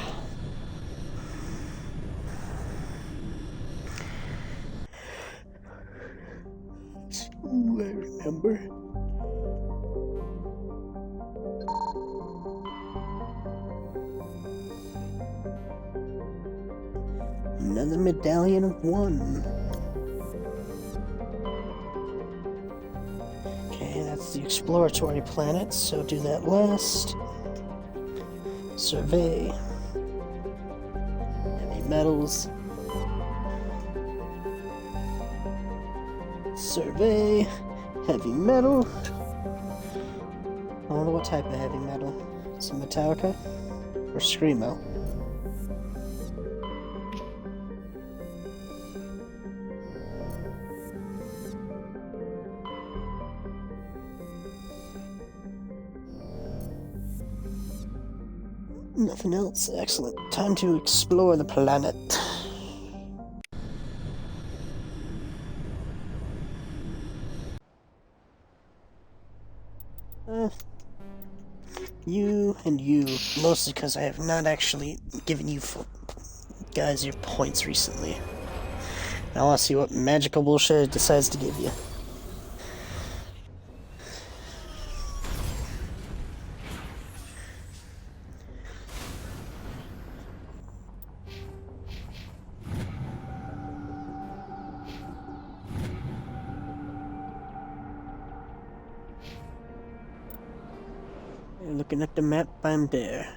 Ooh, I remember. Another medallion of 1. Okay, that's the exploratory planet, so do that last. Survey. Heavy metals. Survey. Heavy metal. I wonder what type of heavy metal. Is it Metallica? Or Screamo? Nothing else. Excellent. Time to explore the planet. You and you. Mostly because I have not actually given you guys your points recently. I want to see what magical bullshit it decides to give you. Looking at the map, I'm there.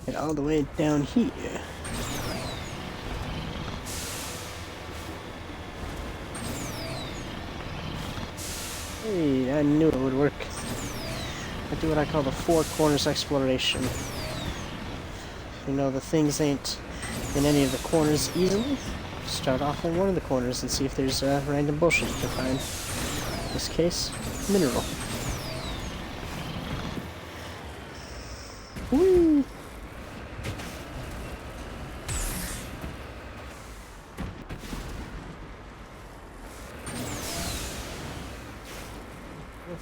And all the way down here. Hey, I knew it would work. I do what I call the 4 corners exploration. You know, the things ain't in any of the corners easily. Start off in one of the corners and see if there's random bullshit you can find. In this case, mineral. Woo!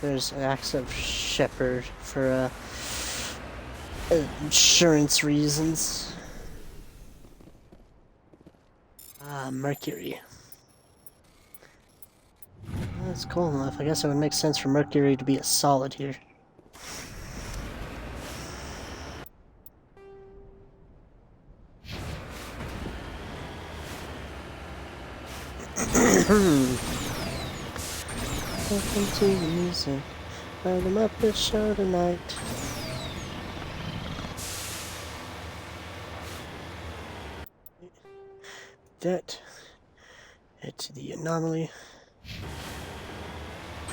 There's acts of shepherd for insurance reasons. Mercury. That's cool enough. I guess it would make sense for Mercury to be a solid here. Welcome to the music by the Muppet Show tonight. That. Head to the anomaly.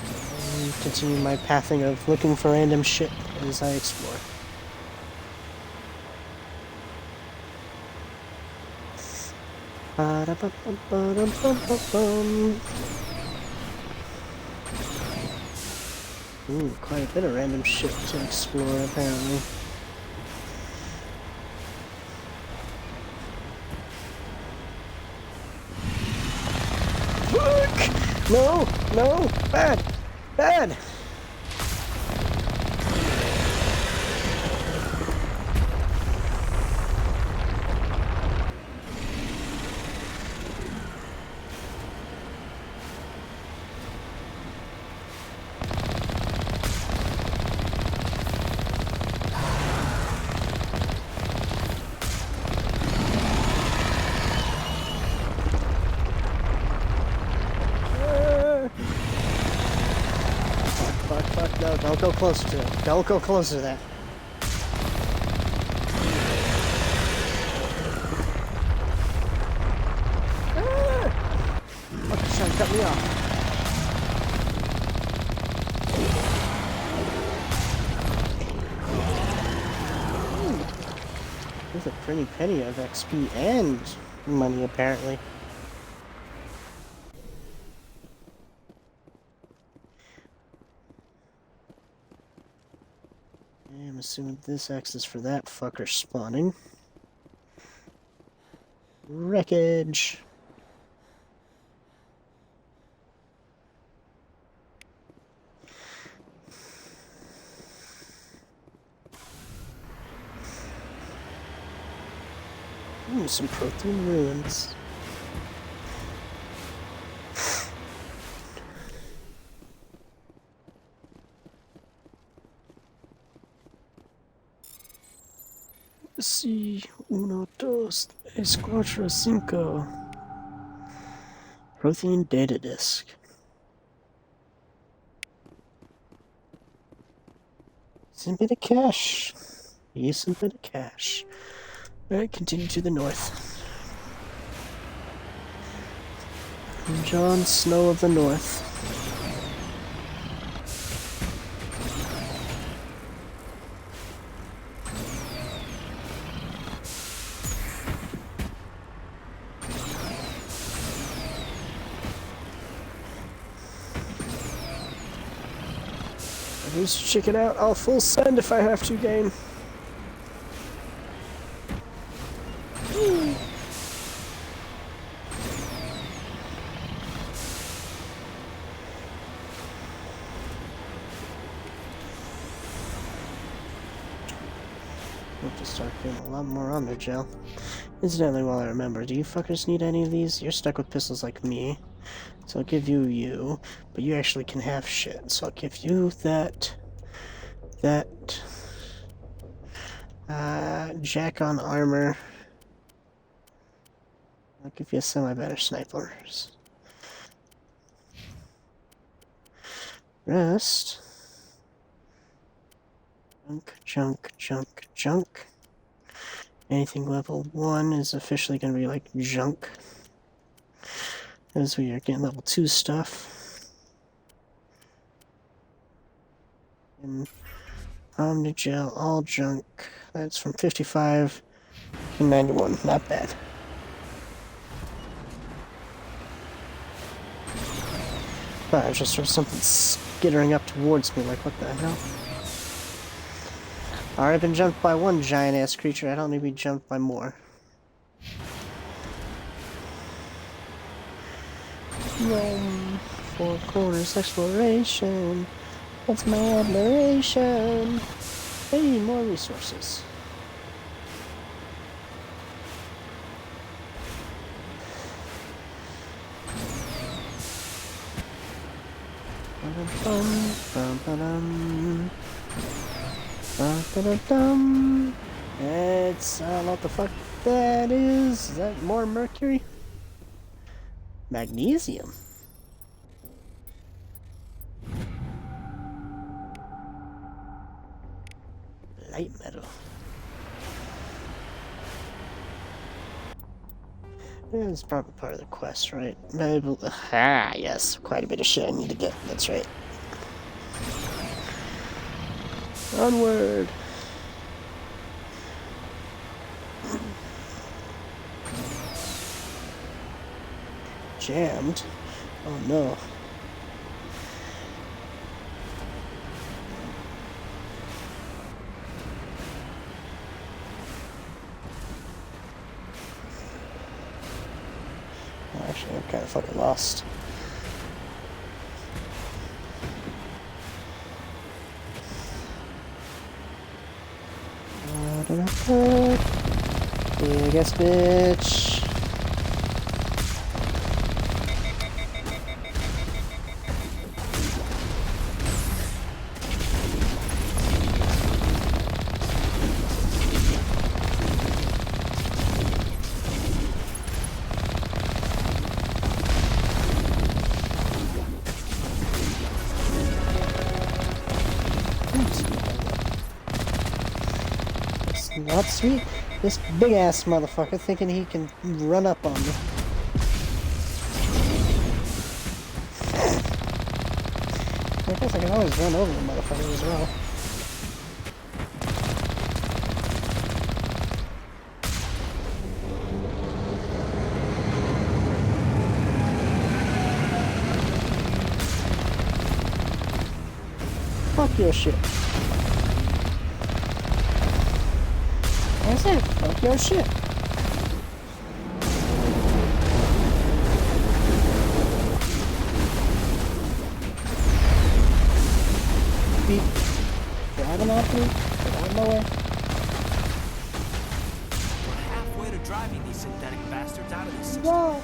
And continue my pathing of looking for random shit as I explore. Ooh, quite a bit of random shit to explore, apparently. Fuck! No! No! Bad! Bad! No, don't go closer to it. Don't go closer to that. Fuck, he's trying to cut me off. There's a pretty penny of XP and money, apparently. assuming this X is for that fucker spawning. Wreckage! Ooh, some Prothean ruins. Sí, uno, dos, tres, cuatro, cinco. Prothean data disk. Some bit of cash. Use some bit of cash. Alright, continue to the north. Jon Snow of the North. Just check it out. I'll full send if I have to, game. We'll just start getting a lot more on there, Jill. Incidentally, while I remember, do you fuckers need any of these? You're stuck with pistols like me. So I'll give you you, but you actually can have shit. So I'll give you that jack on armor. I'll give you a semi-better snipers. Rest. Junk, junk, junk, junk. Anything level 1 is officially going to be like junk. As we are getting level 2 stuff. And Omnigel, all junk. That's from 55 to 91. Not bad. I just heard something skittering up towards me, like what the hell? Alright, I've been jumped by one giant-ass creature, I don't need to be jumped by more. Four corners exploration. That's my admiration. Hey, more resources. It's, I don't know what the fuck that is. Is that more mercury? Magnesium. Light metal. Yeah, it's probably part of the quest, right? Maybe, yes, quite a bit of shit I need to get, that's right. Onward! Jammed? Oh no. Actually, I'm kind of fucking lost. Big ass bitch. Not sweet. This big ass motherfucker thinking he can run up on me. I guess I can always run over the motherfucker as well. Fuck your shit. say, fuck your shit. Beep. Driving off me? Get out of my way. We're halfway to driving these synthetic bastards out of this system. Whoa.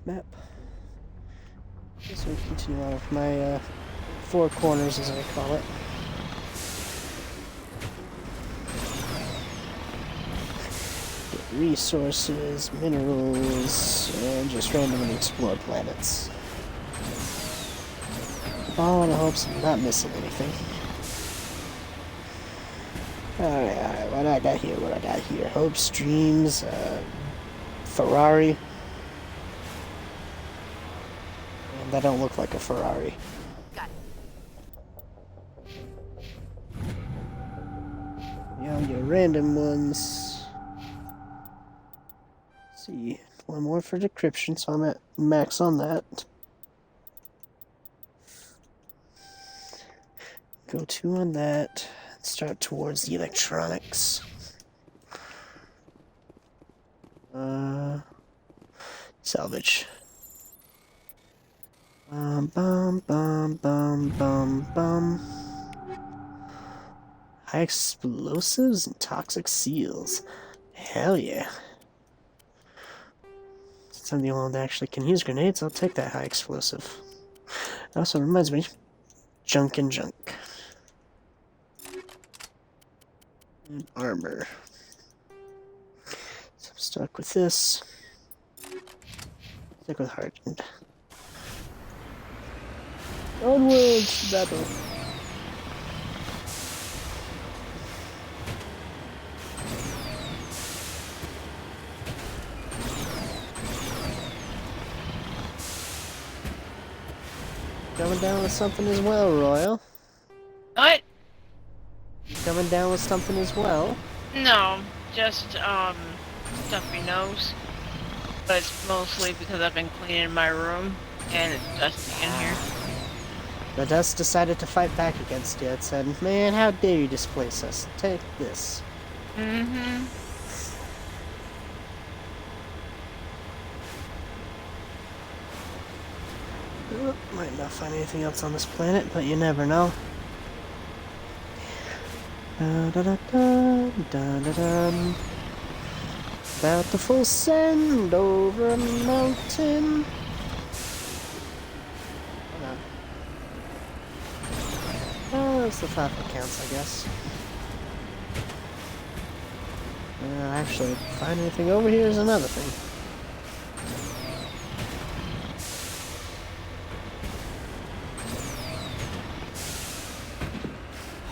Map. So we continue on with my four corners, as I call it. Get resources, minerals, and just randomly explore planets. All in the hopes of not missing anything. Alright, what I got here? Hopes, dreams, Ferrari. And that don't look like a Ferrari. Got it. Yeah, your random ones. Let's see, one more for decryption, so I'm at max on that. Go 2 on that. Start towards the electronics. Salvage. Bum. High explosives and toxic seals. Hell yeah. Since I'm the only one that actually can use grenades, I'll take that high explosive. It also reminds me, junk and junk. And armor. So I'm stuck with this. Stick with hardened. Onwards to battle. Coming down with something as well, Royal. What? You coming down with something as well? No, just stuffy nose. But it's mostly because I've been cleaning my room and it's dusty in here. The dust decided to fight back against you. It said, "Man, how dare you displace us? Take this." Mm-hmm. Oh, might not find anything else on this planet, but you never know. About to full send over a mountain. Oh, that's the thought that counts, I guess. Actually, find anything over here is another thing.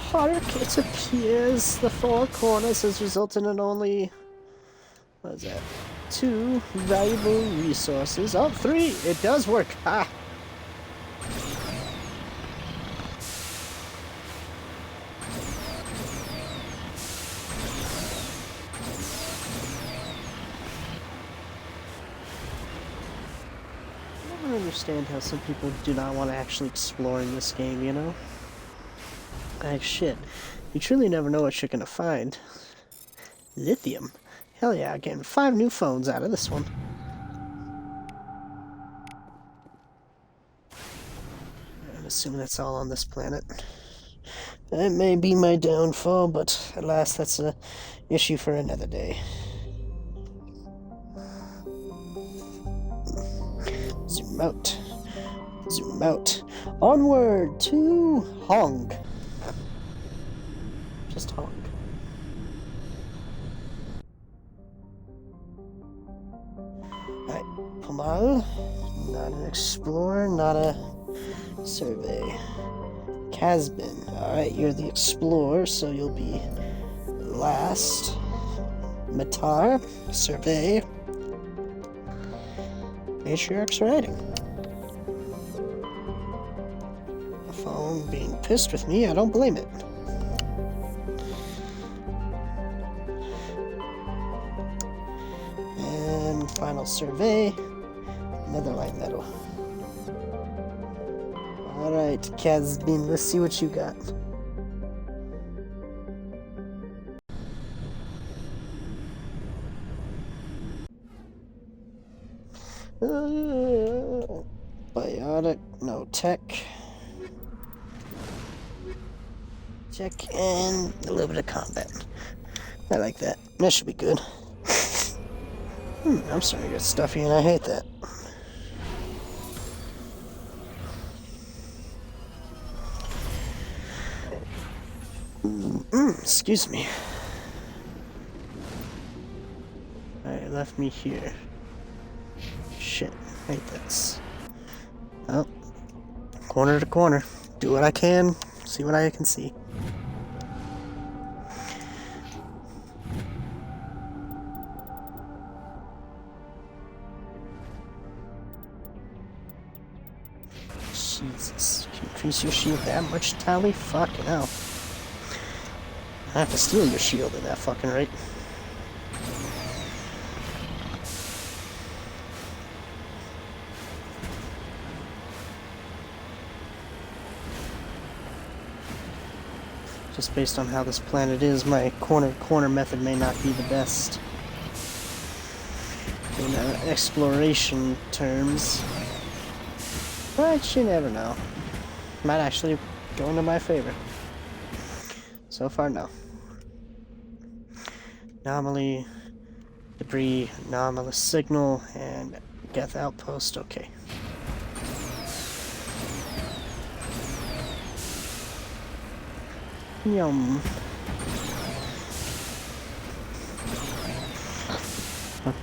Hark, it appears the four corners has resulted in only, what is that, 2 valuable resources. Oh, 3! It does work! Ha! I never understand how some people do not want to actually explore in this game, you know? Like, shit. You truly never know what you're gonna find. Lithium? Hell yeah, getting 5 new phones out of this one. I'm assuming that's all on this planet. That may be my downfall, but alas, that's a issue for another day. Zoom out. Zoom out. Onward to Hong. Just Hong. Alright, Pamal. Not an explorer, not a survey. Casbin. Alright, you're the explorer, so you'll be last. Matar. Survey. Matriarch's writing. The phone being pissed with me, I don't blame it. And final survey, netherite metal. Alright, Kazbin, let's see what you got. Biotic, no tech. Tech and a little bit of combat. I like that. That should be good. I'm starting to get stuffy and I hate that. Excuse me. Alright, left me here. Shit, hate this. Oh. Corner to corner. Do what I can, see what I can see. Jesus, can you increase your shield that much, Tally? Fucking hell. I have to steal your shield at that fucking rate. Just based on how this planet is, my corner method may not be the best. In exploration terms. But you never know. Might actually go into my favor. So far, no. Anomaly, debris, anomalous signal, and Geth outpost. Okay. Yum.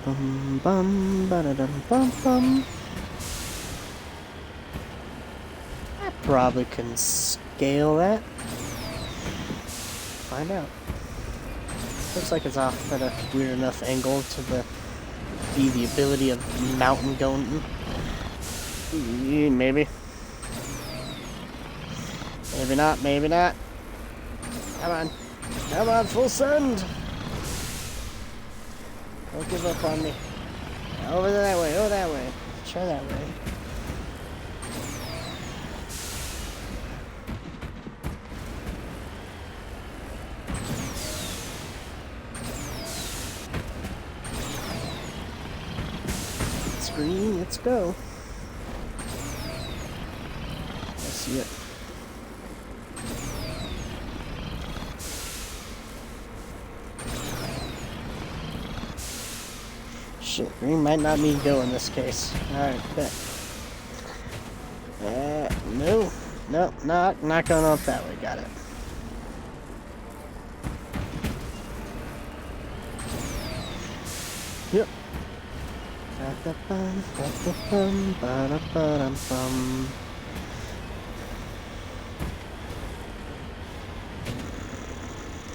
Bum bum ba-da-dum bum bum. I probably can scale that. Find out. Looks like it's off at a weird enough angle to be the ability of mountain going. Maybe. Maybe not, maybe not. Come on. Come on, full send! Don't give up on me. Over that way, over that way. Try that way. It's green, let's go. I see it. Shit, green might not mean go in this case. Alright, bet. No. Nope, not going up that way. Got it. Yep.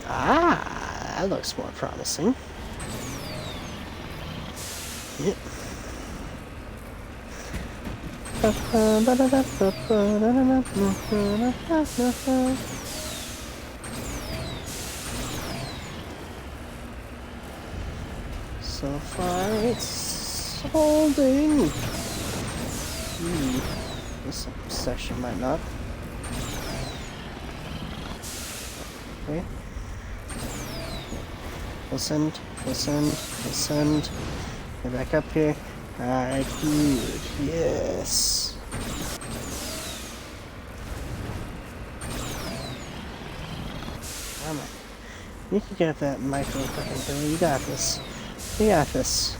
Ah, that looks more promising. Yep. So far, it's holding. This section might not. Okay. Listen. Get back up here. Alright, good. Yes. Come on. You can get that micro fucking thing. You got this. You got this.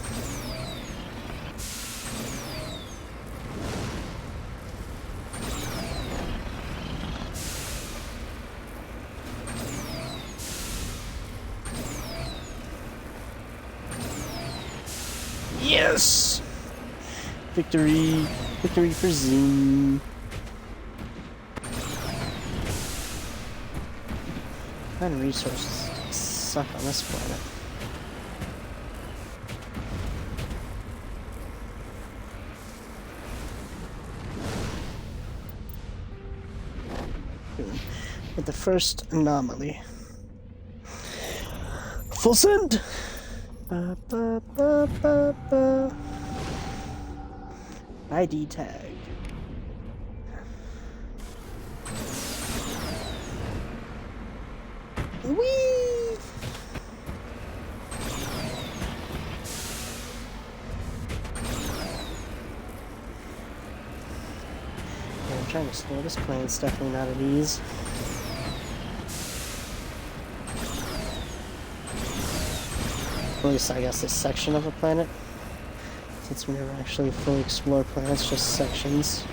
Yes! Victory! Victory for Zoom! What kind of resources suck on this planet? With the first anomaly. Full send! Ba, ba, ba, ba, ba. ID tag. Whee! Yeah, I'm trying to slow this plane. It's definitely not at ease. At least I guess this section of the planet. Since we never actually fully explore planets, just sections.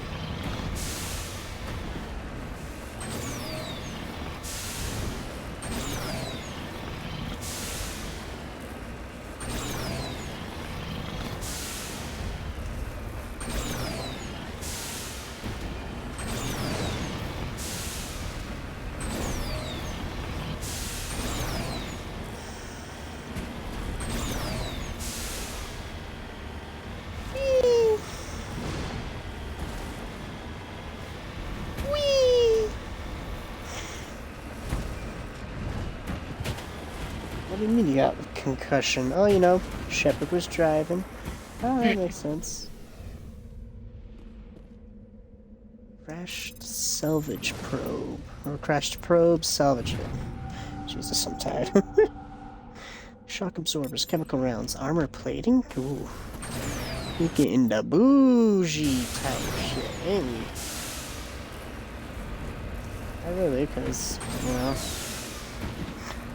What do you mean you got concussion? Oh, you know, Shepard was driving. Oh, that makes sense. Crashed salvage probe. Or crashed probe, salvage it. Jesus, I'm tired. Shock absorbers, chemical rounds, armor plating? Ooh. You getting the bougie type shit, ain't you? Not really, because, you know,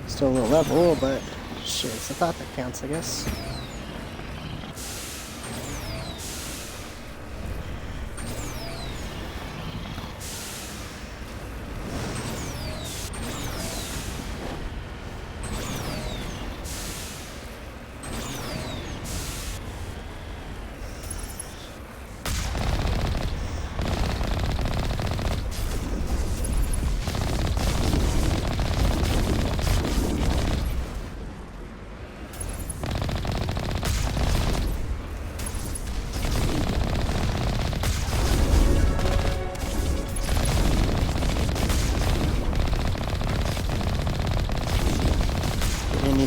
still a low level, but shit, it's the thought that counts, I guess.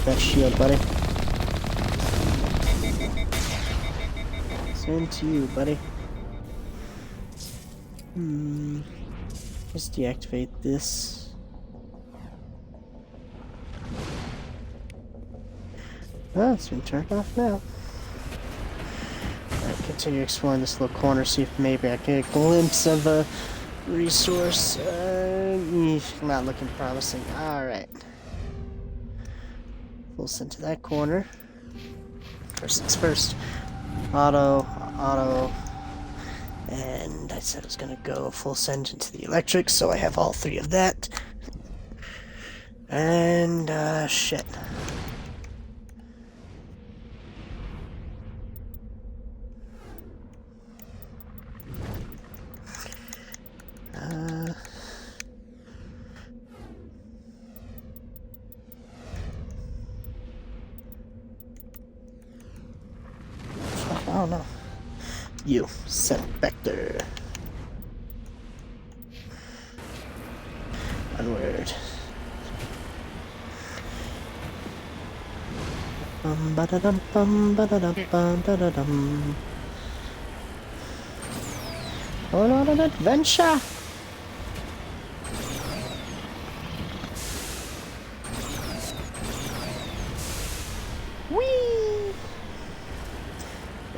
That shield, buddy. Same to you, buddy. Just deactivate this. Oh, it's been turned off now. Alright, continue exploring this little corner, see if maybe I can get a glimpse of a resource. Not looking promising. Alright. We'll send to that corner. First things first. Auto, and I said I was gonna go full send into the electric, so I have all three of that. And, shit. Oh no. You, set vector. Onward. Ba-da-dum, ba-da-dum, ba-da-dum. Going on an adventure!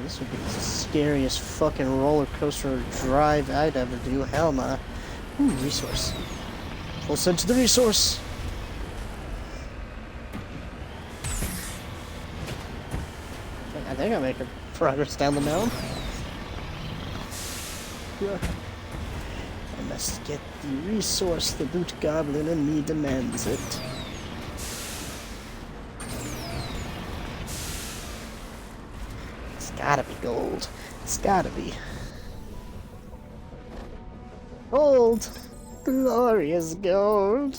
This would be the scariest fucking roller coaster drive I'd ever do. Hell nah. Ooh, resource. Full send to the resource. I think I'm making progress down the mountain. I must get the resource. The boot goblin in me demands it. Gotta be gold. It's gotta be. Gold! Glorious gold!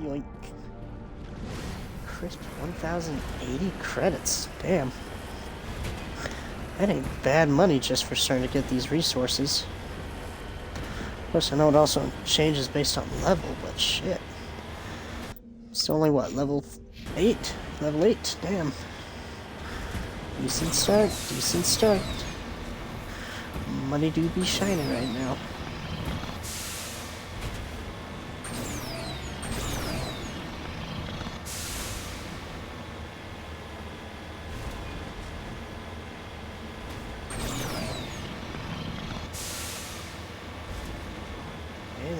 Yoink. Crisp 1,080 credits. Damn. That ain't bad money just for starting to get these resources. Of course, I know it also changes based on level, but shit. It's only what, level 8? Level 8, damn. Decent start, decent start. Money do be shining right now.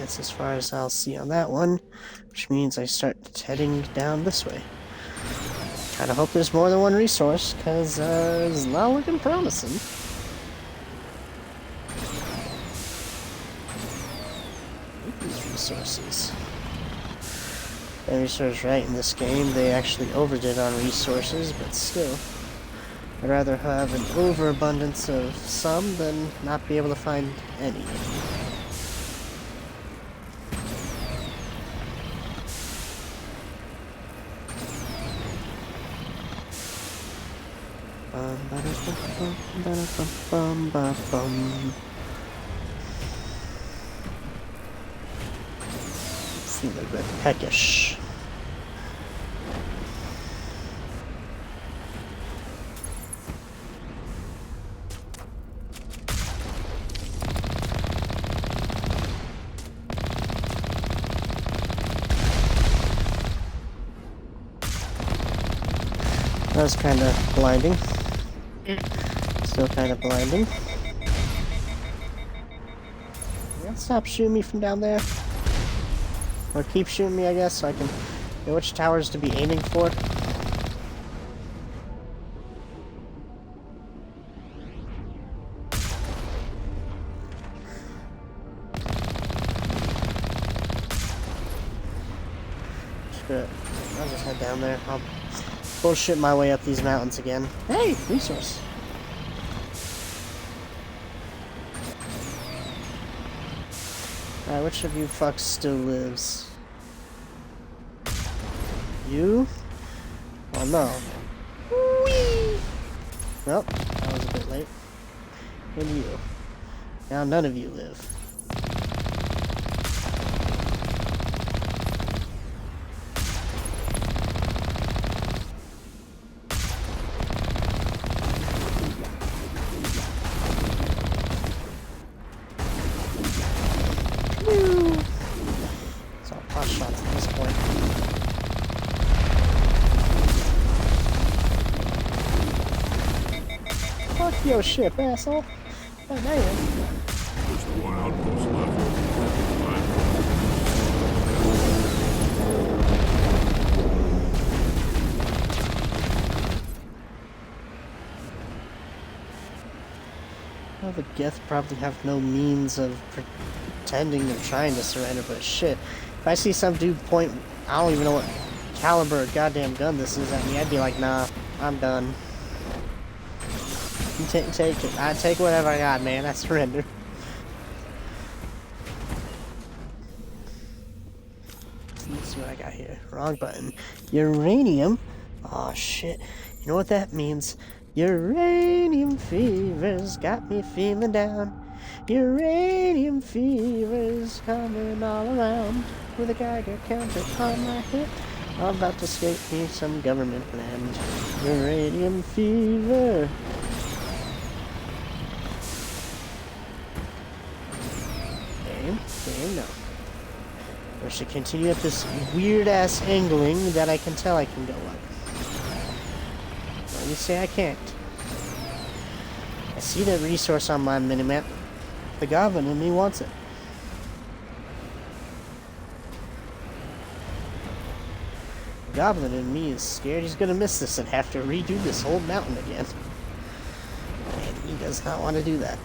that's as far as I'll see on that one, which means I start heading down this way. Kinda hope there's more than one resource, because it's not looking promising. These resources. And resource right in this game, they actually overdid on resources, but still. I'd rather have an overabundance of some than not be able to find any. Feel a bit peckish. That was kind of blinding. Still kind of blinding. Yeah, stop shooting me from down there. Or keep shooting me, I guess, so I can know which towers to be aiming for. Screw it. I'll just head down there. I'll bullshit my way up these mountains again. Hey, resource. Alright, which of you fucks still lives? You? Oh no. Whee! Well, that was a bit late. And you. Now none of you live. It's all pot shots at this point. Fuck your ship, asshole. Oh, there you are. Just one outpost left. Well, the Geth probably have no means of pretending or trying to surrender, but shit. If I see some dude point, I don't even know what caliber of goddamn gun this is at me, I'd be like, nah, I'm done. You take it. I take whatever I got, man. I surrender. Let's see what I got here. Wrong button. Uranium? Aw, shit. You know what that means? Uranium fever's got me feeling down. Uranium fever's coming all around. With a Geiger counter on my hip, I'm about to escape me some government land. Uranium fever. Game, no. I should continue at this weird-ass angling that I can tell I can go up. Let me say I can't. I see that resource on my minimap. The goblin in me wants it. The goblin in me is scared he's gonna miss this and have to redo this whole mountain again. And he does not want to do that.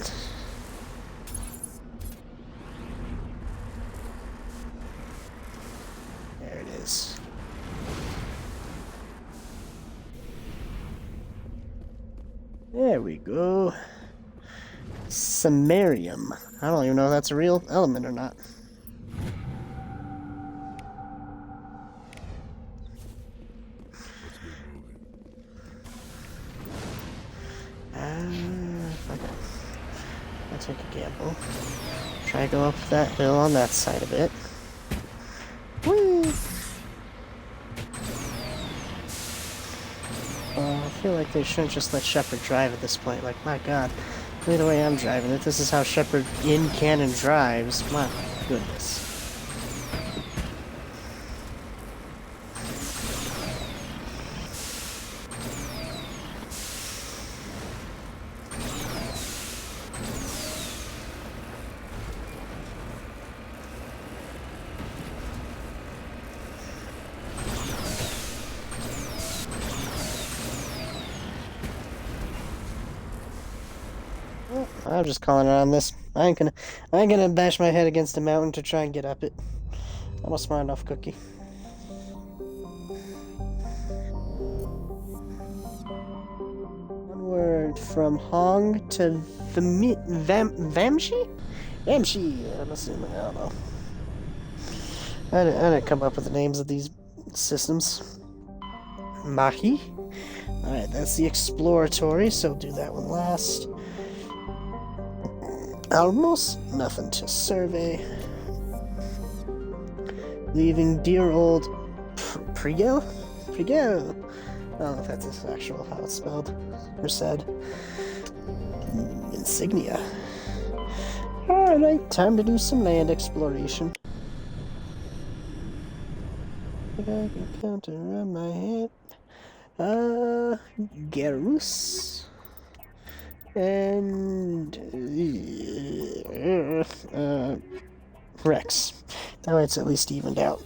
There it is. There we go. Samarium. I don't even know if that's a real element or not. Fuck it. I'll take a gamble. Try to go up that hill on that side of it. Whee! I feel like they shouldn't just let Shepard drive at this point. Like, my god, look at the way I'm driving it. This is how Shepard in canon drives. My goodness. I'm just calling it on this. I ain't gonna bash my head against a mountain to try and get up it. I'm a smart enough cookie. Onward from Hong to Vamshi? Vamshi, I'm assuming. I don't know. I didn't come up with the names of these systems. Mahi? Alright, that's the exploratory, so do that one last. Almost nothing to survey. Leaving dear old Prigel? Prigel! I don't know if that's actual how it's spelled or said. Insignia. Alright, time to do some land exploration. I can count around my head. Garus. And Rex. That way it's at least evened out.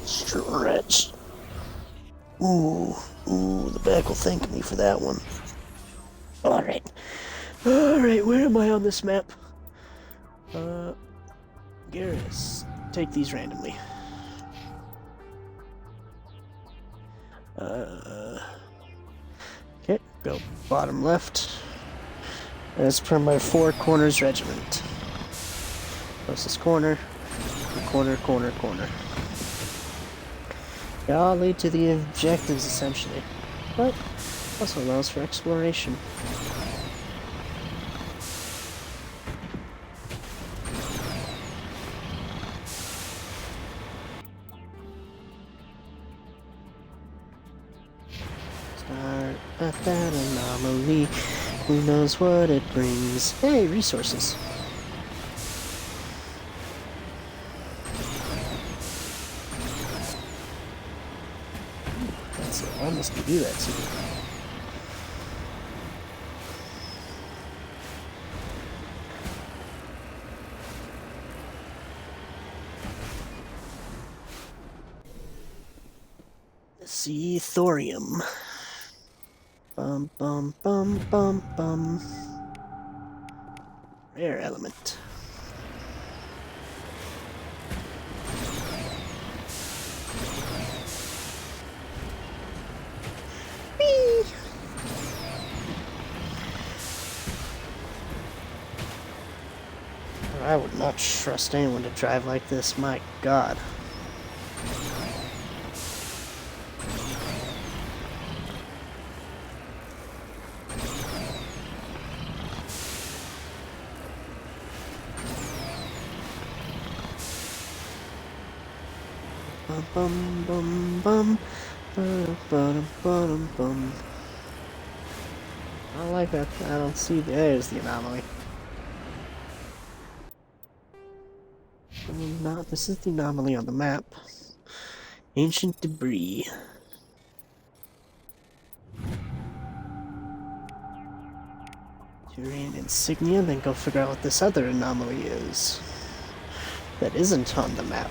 Stretch. Ooh, the back will thank me for that one. Alright. Alright, where am I on this map? Garrus. Take these randomly. Okay, go bottom left. As per my four corners regiment. Closest corner, corner, corner, corner. They all lead to the objectives essentially, but also allows for exploration. Start at that anomaly. Who knows what it brings? Hey, resources. That's it. Why must we do that to you? See thorium. Bum bum bum bum bum. Rare element. Whee! I would not trust anyone to drive like this, my god. Bum bum bum bum bum bum. I don't like that. I don't see. There's the anomaly. Not. This is the anomaly on the map. Ancient debris. Turian insignia. Then go figure out what this other anomaly is. That isn't on the map.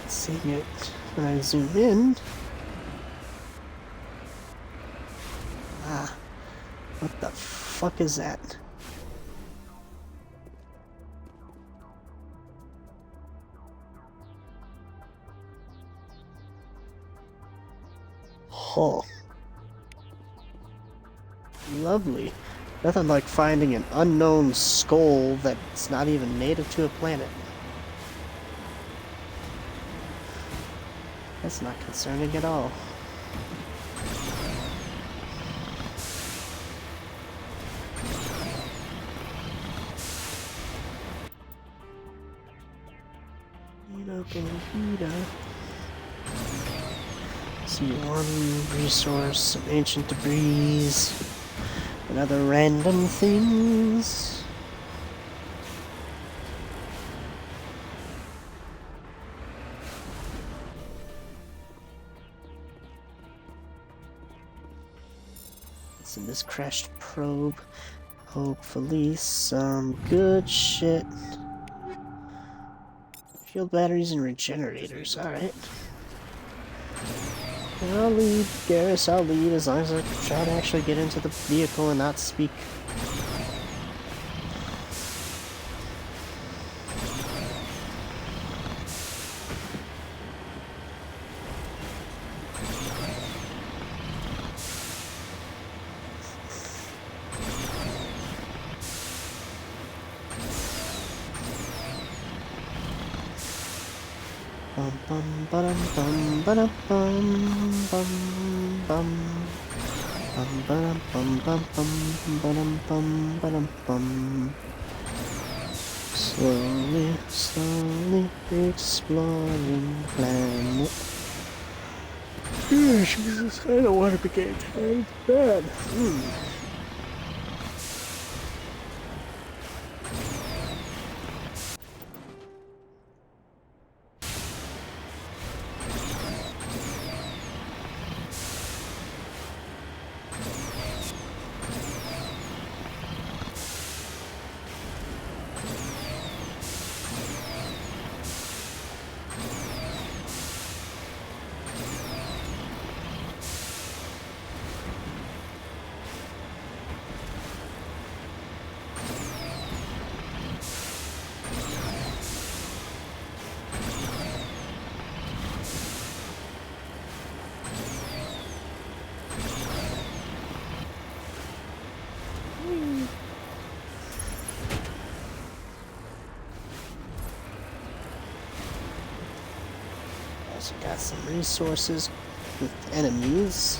Seeing it when I zoom in. Ah, what the fuck is that? Oh, lovely. Nothing like finding an unknown skull that's not even native to a planet. That's not concerning at all. See one resource, some ancient debris, and other random things. In this crashed probe, hopefully some good shit. Shield batteries and regenerators, alright. I'll lead, Garrus, I'll lead as long as I try to actually get into the vehicle and not speak. Bum bum ba-dum bum ba-dum bum bum bum bum ba-dum bum bum ba-dum bum bum. Slowly, slowly exploring the planet. Jesus, I don't want to be getting tired. Bad. Also got some resources with enemies.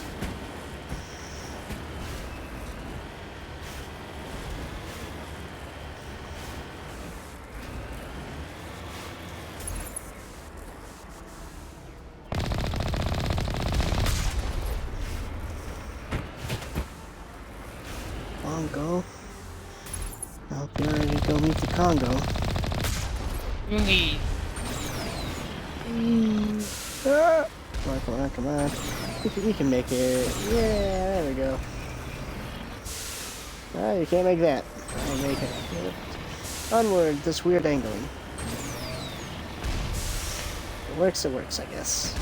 Congo. I hope you're ready to go meet the Congo. Come on, come on, come on. We can make it. Yeah, there we go. Ah, you can't make that. I make it. Onward, this weird angling. It works, I guess.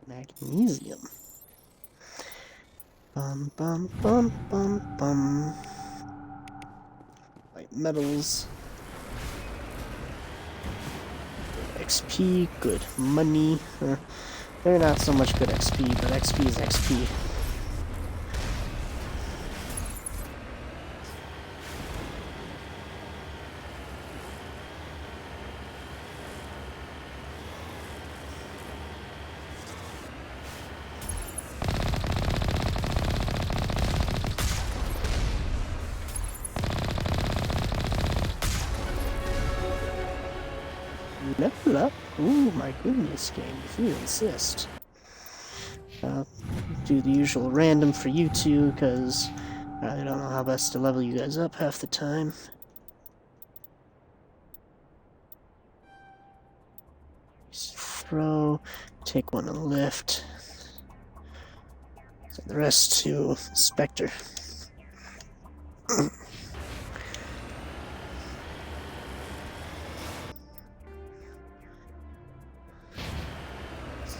Magnesium. Bum bum bum bum bum. Light metals. XP, good money. They're not so much good XP, but XP is XP. Level up? Ooh, my goodness, game, if you insist. Do the usual random for you two, because I don't know how best to level you guys up half the time. Throw, take one and lift. Send the rest to Spectre.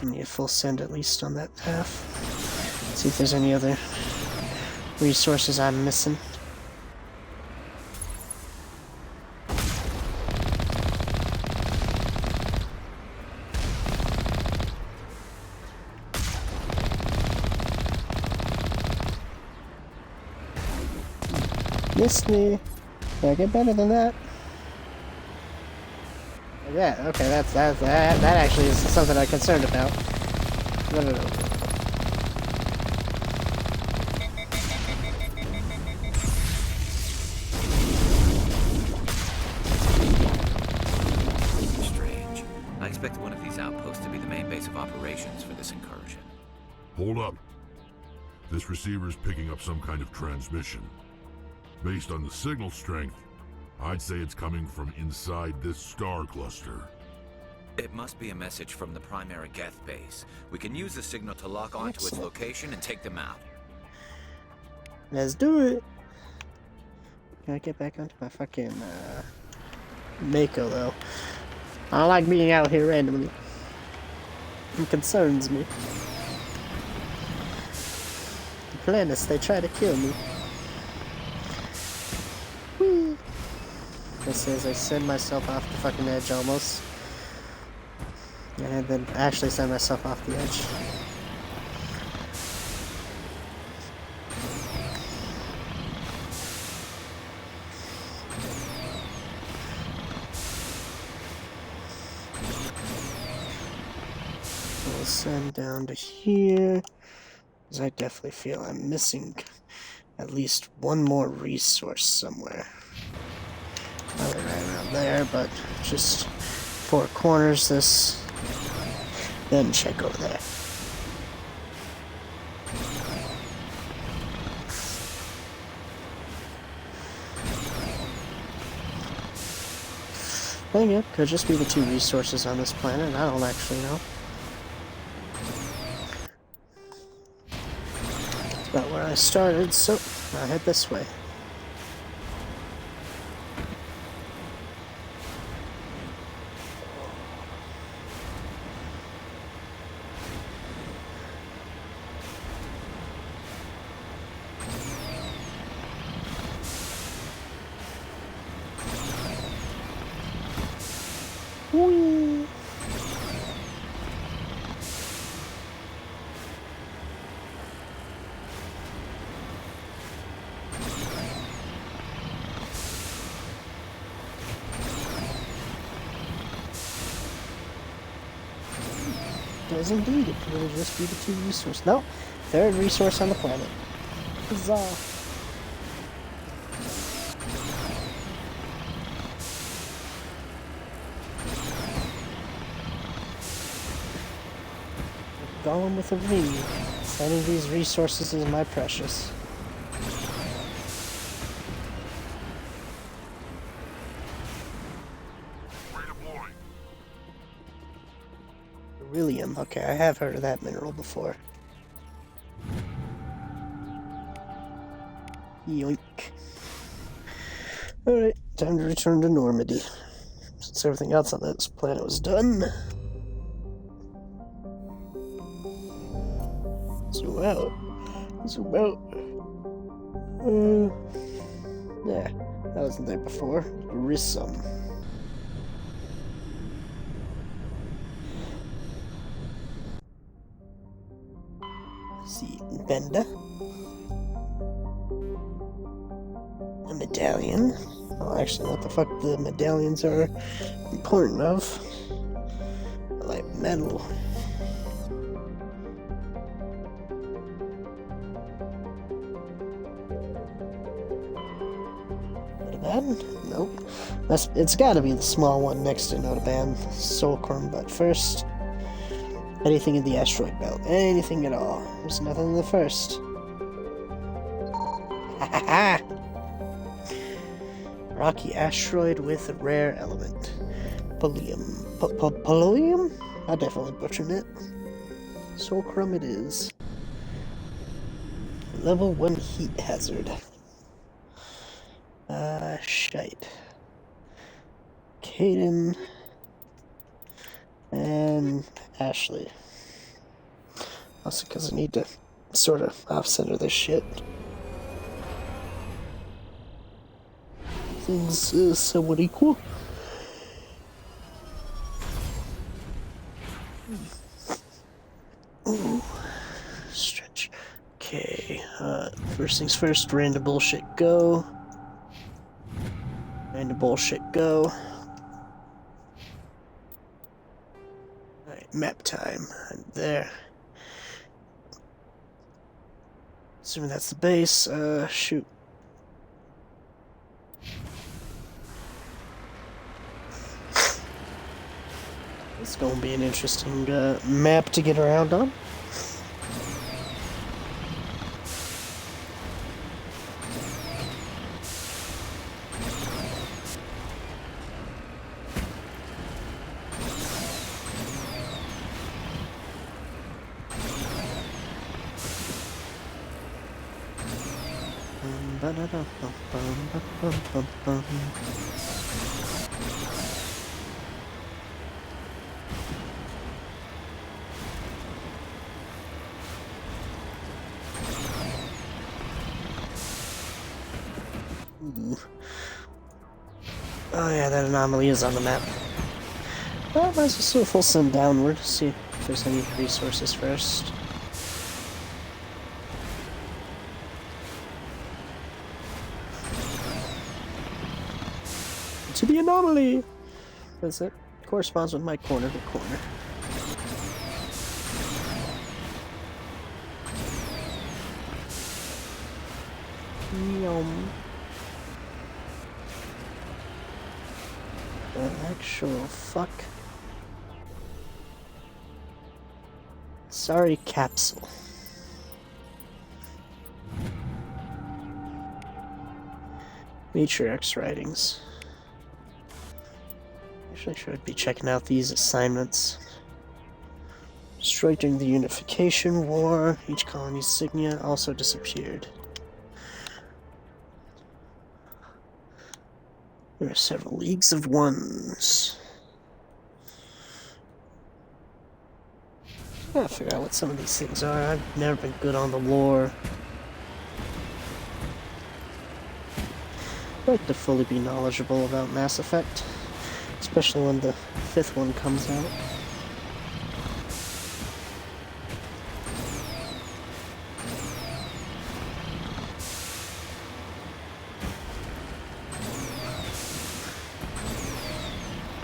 Need a full send at least on that half. See if there's any other resources I'm missing. Missed me. Can I get better than that? Yeah, okay, that actually is something I'm concerned about. No. Strange. I expected one of these outposts to be the main base of operations for this incursion. Hold up. This receiver is picking up some kind of transmission. Based on the signal strength, I'd say it's coming from inside this star cluster. It must be a message from the primary Geth base. We can use the signal to lock onto its location and take them out. Let's do it. Gotta get back onto my fucking Mako though. I don't like being out here randomly. It concerns me. The planets, they try to kill me. Whee! This is, I send myself off the fucking edge almost. And then actually send myself off the edge. We'll send down to here. Because I definitely feel I'm missing at least one more resource somewhere. Probably right around there, but just 4 corners this. Then check over there. Dang it, could just be the 2 resources on this planet, I don't actually know. That's about where I started, so I'll head this way. Whee! Does indeed. It will just be the 2 resources. No, 3rd resource on the planet. Huzzah! Golem with a V. Finding these resources is my precious. Beryllium. Okay, I have heard of that mineral before. Yoink. Alright, time to return to Normandy. Since everything else on this planet was done. Zoom out. Zoom out. Yeah, that wasn't there before. Grissom. See, Benda. A medallion. Well, actually, what the fuck the medallions are important of. Like metal. Notaban? Nope. It's gotta be the small one next to Notaban. Solcrum, but first. Anything in the asteroid belt. Anything at all. There's nothing in the first. Ha ha ha! Rocky asteroid with a rare element. Polonium. Polonium? I definitely butchered it. Solcrum it is. Level 1 heat hazard. Shite. Caden. And Ashley. Also because I need to sort of off-center this shit. Things somewhat equal. Ooh. Stretch. Okay, first things first, random bullshit go. Random bullshit go. Alright, map time. I'm there. Assuming that's the base, shoot. It's gonna be an interesting map to get around on. Ooh. Oh yeah, that anomaly is on the map. Well, might as well do a full send downward, see if there's any resources first. To the anomaly! Because it corresponds with my corner to corner. Yum. The actual fuck. Sorry, capsule. Matriarch's writings. Actually, should be checking out these assignments. Destroyed during the Unification War. Each colony's insignia also disappeared. There are several leagues of ones. I gotta figure out what some of these things are. I've never been good on the lore. I'd like to fully be knowledgeable about Mass Effect, especially when the 5th one comes out.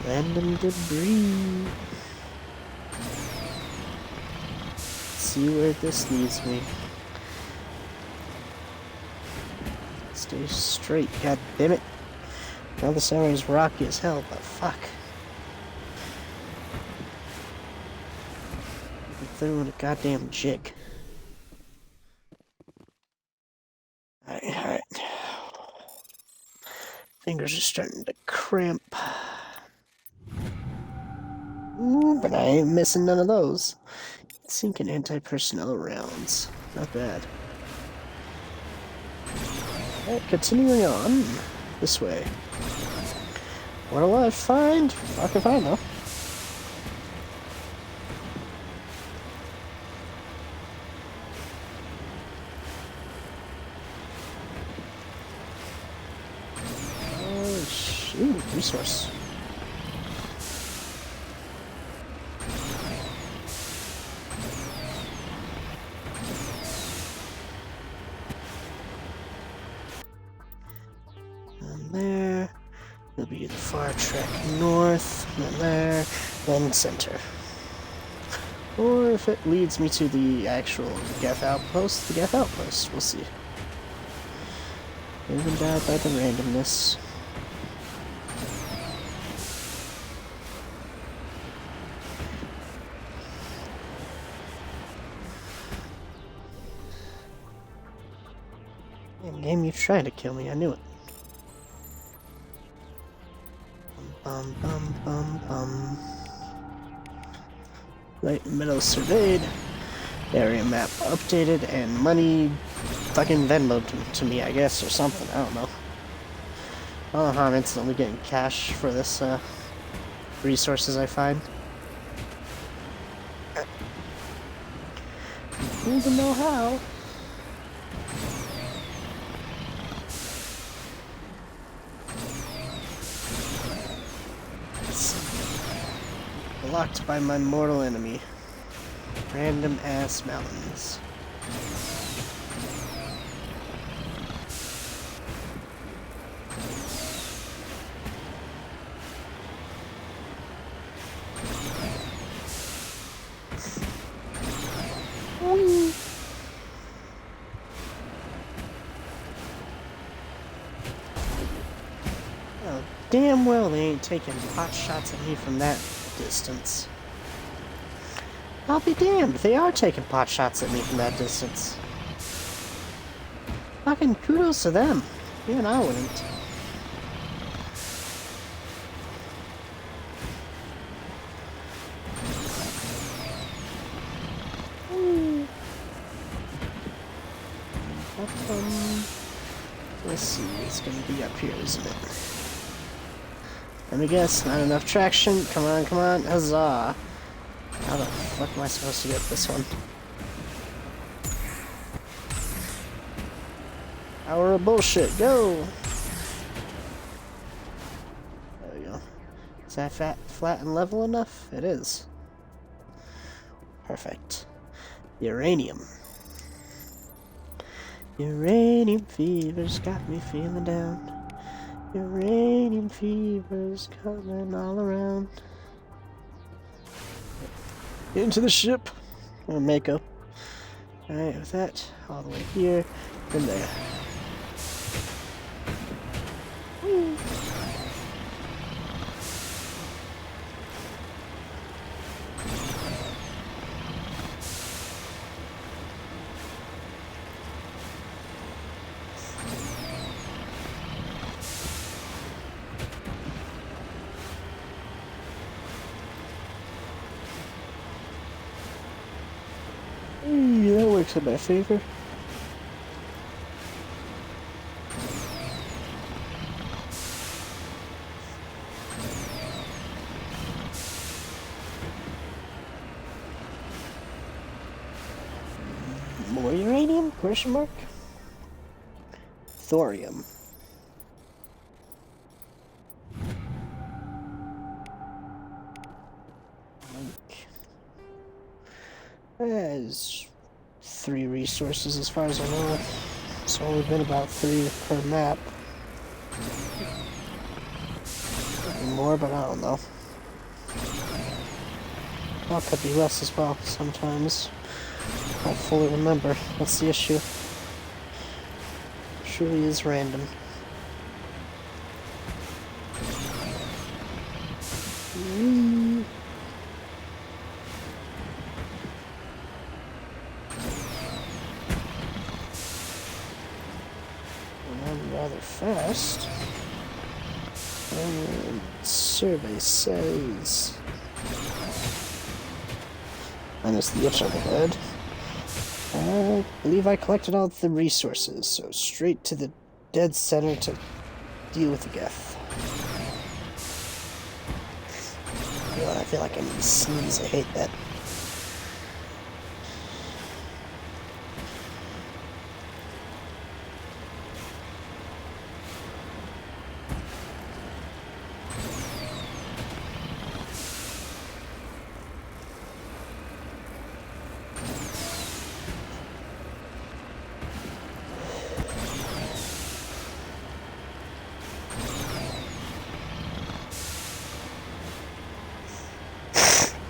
Random debris. Let's see where this leads me. Stay straight, god damn it. Now this area is rocky as hell, but fuck. I'm through in a goddamn jig. Alright. Fingers are starting to cramp. Ooh, but I ain't missing none of those. Sinking anti-personnel rounds. Not bad. Alright, continuing on. This way. What do I find? Fuck if I know. Oh, shoot. Resource. There, it'll be the far track north, and then there, then center. Or if it leads me to the actual Geth outpost, the Geth outpost, we'll see. Live and die by the randomness. Damn game, you tried to kill me, I knew it. Bum bum bum bum. Right in the middle surveyed. Area map updated and money fucking Venmoed to me, I guess, or something. I don't know. I don't know how I'm instantly getting cash for this resources I find. I don't even know how. Blocked by my mortal enemy. Random ass mountains. Whee! Oh, damn well they ain't taking pot shots at me from that distance. I'll be damned, they are taking pot shots at me from that distance. Fucking kudos to them. Even I wouldn't. Let's see, it's gonna be up here, isn't it? Let me guess, not enough traction. Come on, come on, huzzah! How the fuck am I supposed to get this one? Hour of bullshit, go! There we go. Is that flat and level enough? It is. Perfect. Uranium. Uranium fever's got me feeling down. Uranium fever's coming all around. Into the ship. Or Mako. Alright, with that, all the way here, and there. Whee. That works in my favor. More uranium? Question mark? Thorium. There's 3 resources as far as I know. It's only been about 3 per map. More, but I don't know. Well, it could be less as well sometimes. I don't fully remember. That's the issue. It truly is random. I'm rather fast. And survey says... minus the itch on the head. I believe I collected all the resources, so straight to the dead center to deal with the Geth. I feel like I need to sneeze. I hate that.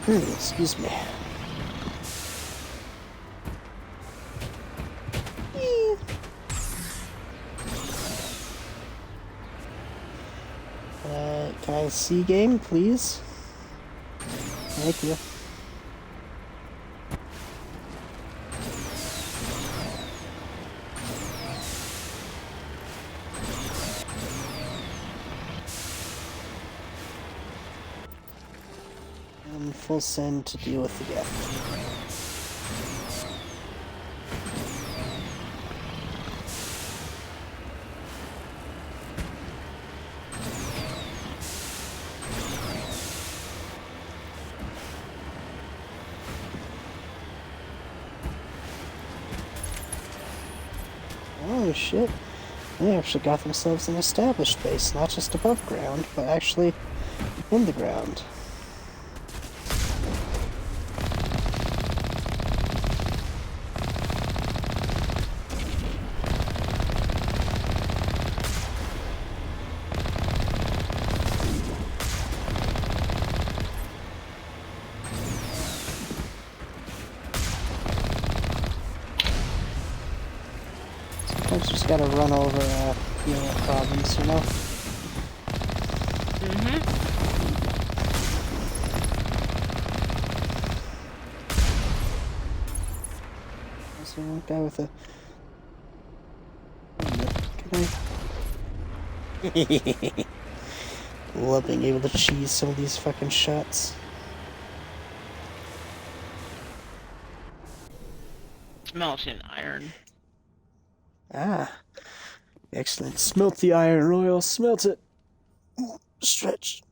Excuse me. Can I see game, please? Thank you. Full send to deal with the Geth. Oh shit, they actually got themselves an established base, not just above ground, but actually in the ground. Sometimes just gotta run over problems, you know? So one guy with a... Can I... Love being able to cheese some of these fucking shots. Smelting iron. Ah. Excellent. Smelt the iron oil. Smelt it. Stretch.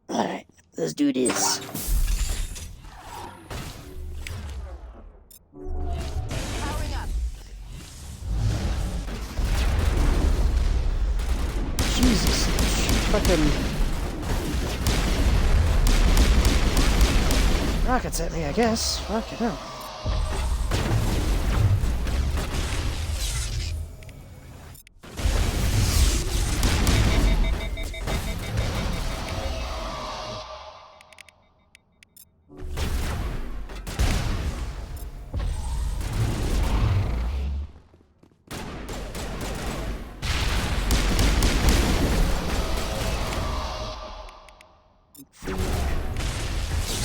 Alright, let's do this. Powering up. Jesus. Fucking rockets at me, I guess. Fuck it, no.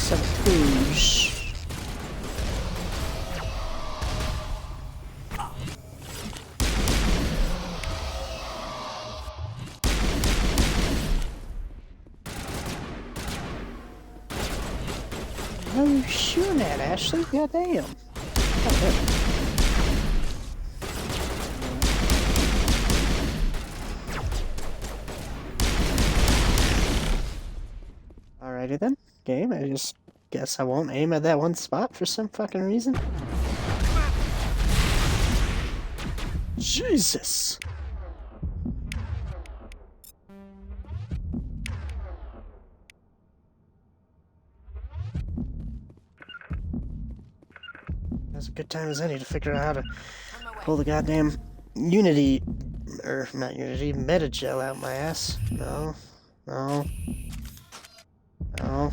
Subterfuge. What are you shooting at, Ashley? Goddamn. Alrighty then. Game, I just guess I won't aim at that one spot for some fucking reason. Jesus! That's a good time as any to figure out how to pull the goddamn Unity, or not Unity, Metagel out my ass. No. No. No.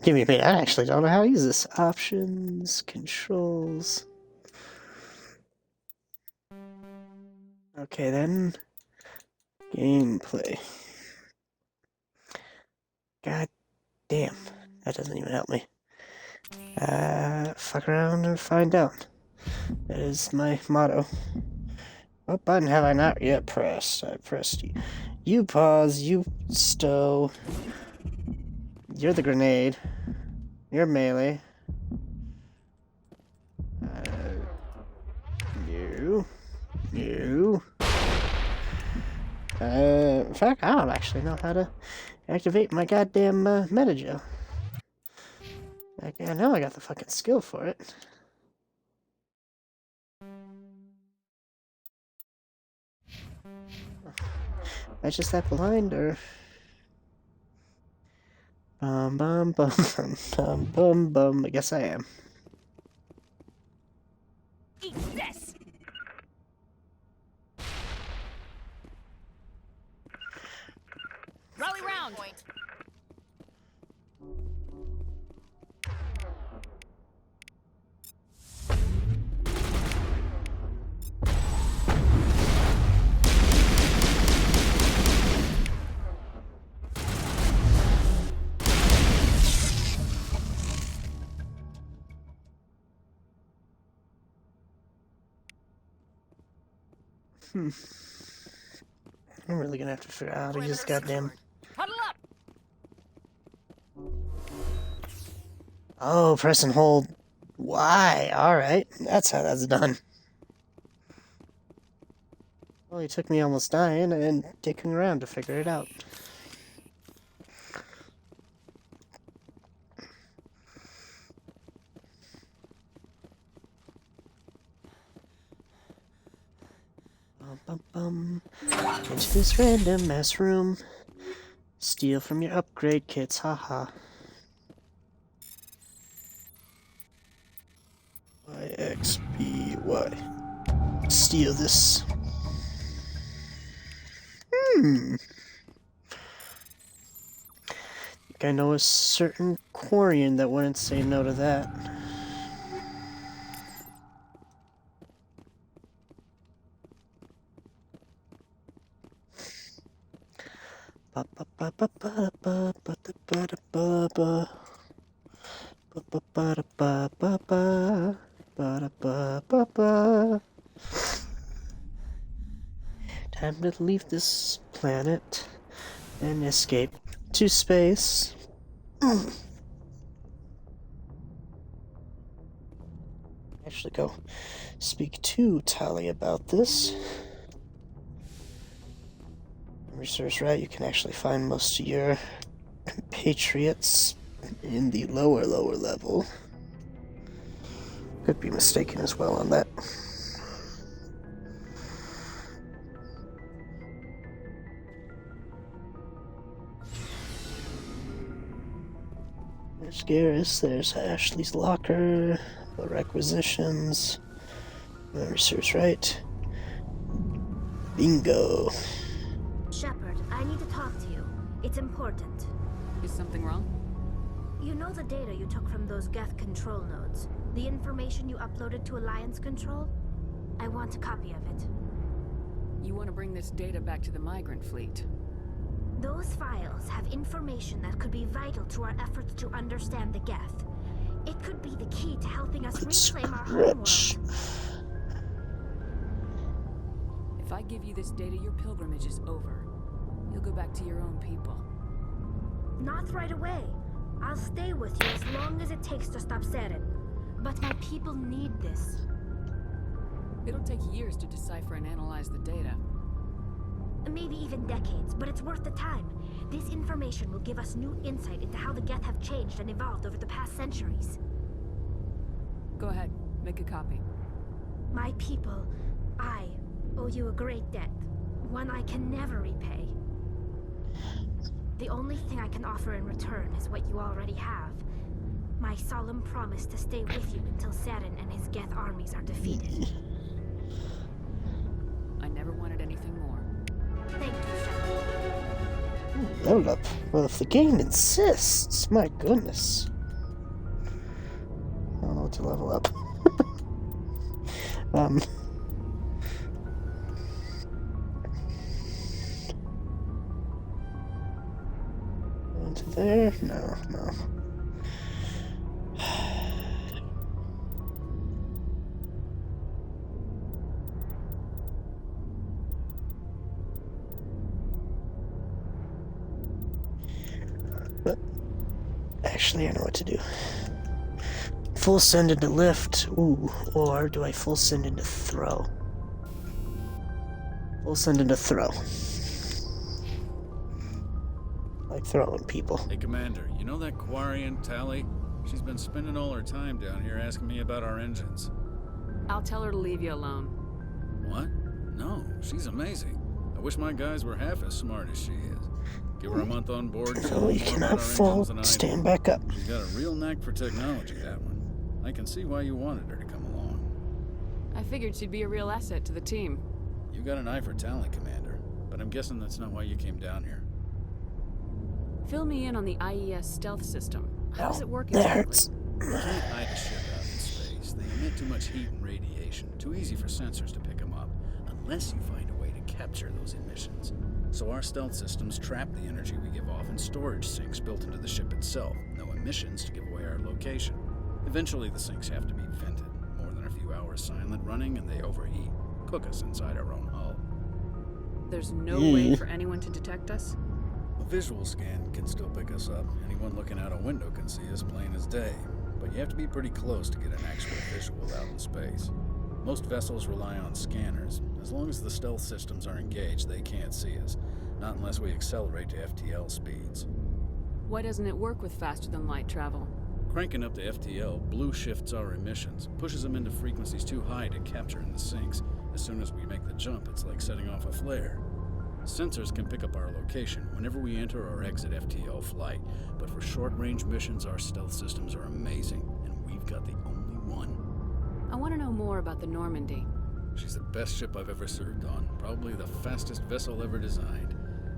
Give me a minute, I actually don't know how to use this. Options, controls. Okay then. Gameplay. God damn. That doesn't even help me. Fuck around and find out. That is my motto. What button have I not yet pressed? I pressed you. You pause, you stow. You're the grenade. You're melee. You. You. In fact, I don't actually know how to activate my goddamn Metagel. I know I got the fucking skill for it. Am I just that blind, or? Bum bum bum bum bum bum bum. I guess I am. Eat this! Rally round! I'm really gonna have to figure out how to use goddamn. Huddle up! Oh, press and hold Y. Alright, that's how that's done. Well, it took me almost dying and dicking around to figure it out. Bum, bum, bum. Into this random ass room. Steal from your upgrade kits, haha. YXBY. Steal this. Think I know a certain Quarian that wouldn't say no to that. Time to leave this planet and escape to space. Actually go speak to Tali about this. Research right, you can actually find most of your compatriots in the lower level. Could be mistaken as well on that. There's Garrus, there's Ashley's locker, the requisitions, research right. Bingo. Shepard, I need to talk to you. It's important. Is something wrong? You know the data you took from those Geth control nodes? The information you uploaded to Alliance Control? I want a copy of it. You want to bring this data back to the migrant fleet? Those files have information that could be vital to our efforts to understand the Geth. It could be the key to helping us reclaim our homeworld. If I give you this data, your pilgrimage is over. You'll go back to your own people. Not right away. I'll stay with you as long as it takes to stop Saren. But my people need this. It'll take years to decipher and analyze the data. Maybe even decades, but it's worth the time. This information will give us new insight into how the Geth have changed and evolved over the past centuries. Go ahead, make a copy. My people, I owe you a great debt. One I can never repay. The only thing I can offer in return is what you already have. My solemn promise to stay with you until Saren and his Geth armies are defeated. I never wanted anything more. Thank you, Shepard. Level up. Well, if the game insists, my goodness. I don't know what to level up. Into there? No. But actually, I know what to do. Full send into lift, ooh, or do I full send into throw? Full send into throw. Like throwing people. Hey, Commander, you know that Quarian, Tali? She's been spending all her time down here asking me about our engines. I'll tell her to leave you alone. What? No, she's amazing. I wish my guys were half as smart as she is. Give her a month on board, she'll know You more about cannot our fall. engines than I do. Stand back up. She's got a real knack for technology, that one. I can see why you wanted her to come along. I figured she'd be a real asset to the team. You got an eye for talent, Commander, but I'm guessing that's not why you came down here. Fill me in on the IES stealth system. How does it work That exactly? hurts. You can't hide a ship out in space. They emit too much heat and radiation. Too easy for sensors to pick them up, unless you find a way to capture those emissions. So our stealth systems trap the energy we give off in storage sinks built into the ship itself. No emissions to give away our location. Eventually the sinks have to be vented. More than a few hours silent running and they overheat. Cook us inside our own hull. There's no way for anyone to detect us? A visual scan can still pick us up. Anyone looking out a window can see us plain as day. But you have to be pretty close to get an actual visual out in space. Most vessels rely on scanners. As long as the stealth systems are engaged, they can't see us. Not unless we accelerate to FTL speeds. Why doesn't it work with faster-than-light travel? Cranking up to FTL blue shifts our emissions, pushes them into frequencies too high to capture in the sinks. As soon as we make the jump, it's like setting off a flare. Sensors can pick up our location whenever we enter or exit FTL flight, but for short-range missions, our stealth systems are amazing, and we've got the only one. I want to know more about the Normandy. She's the best ship I've ever served on, probably the fastest vessel ever designed.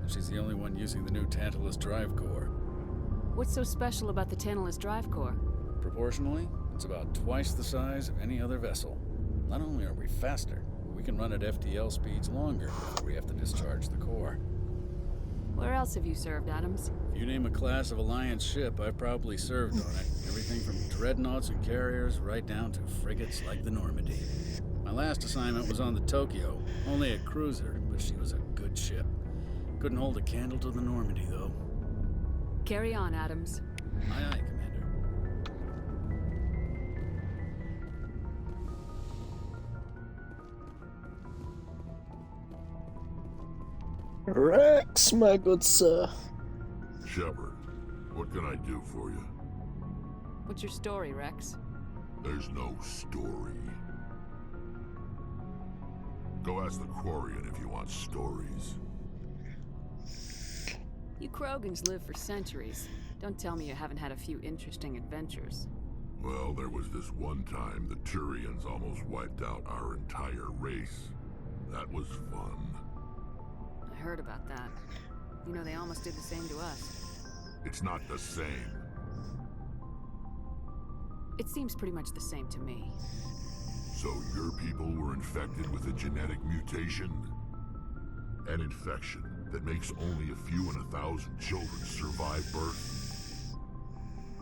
She's the only one using the new Tantalus drive core. What's so special about the Tantalus drive core? Proportionally, it's about twice the size of any other vessel. Not only are we faster, but we can run at FTL speeds longer before we have to discharge the core. Where else have you served, Adams? If you name a class of Alliance ship, I've probably served on it. Everything from dreadnoughts and carriers right down to frigates like the Normandy. My last assignment was on the Tokyo, only a cruiser, but she was a good ship. Couldn't hold a candle to the Normandy, though. Carry on, Adams. Aye, aye, Commander. Rex, my good sir. Shepard, what can I do for you? What's your story, Rex? There's no story. Go ask the Quarian if you want stories. You Krogans live for centuries. Don't tell me you haven't had a few interesting adventures. Well, there was this one time the Turians almost wiped out our entire race. That was fun. I heard about that. You know, they almost did the same to us. It's not the same. It seems pretty much the same to me. So your people were infected with a genetic mutation? An infection that makes only a few in 1,000 children survive birth?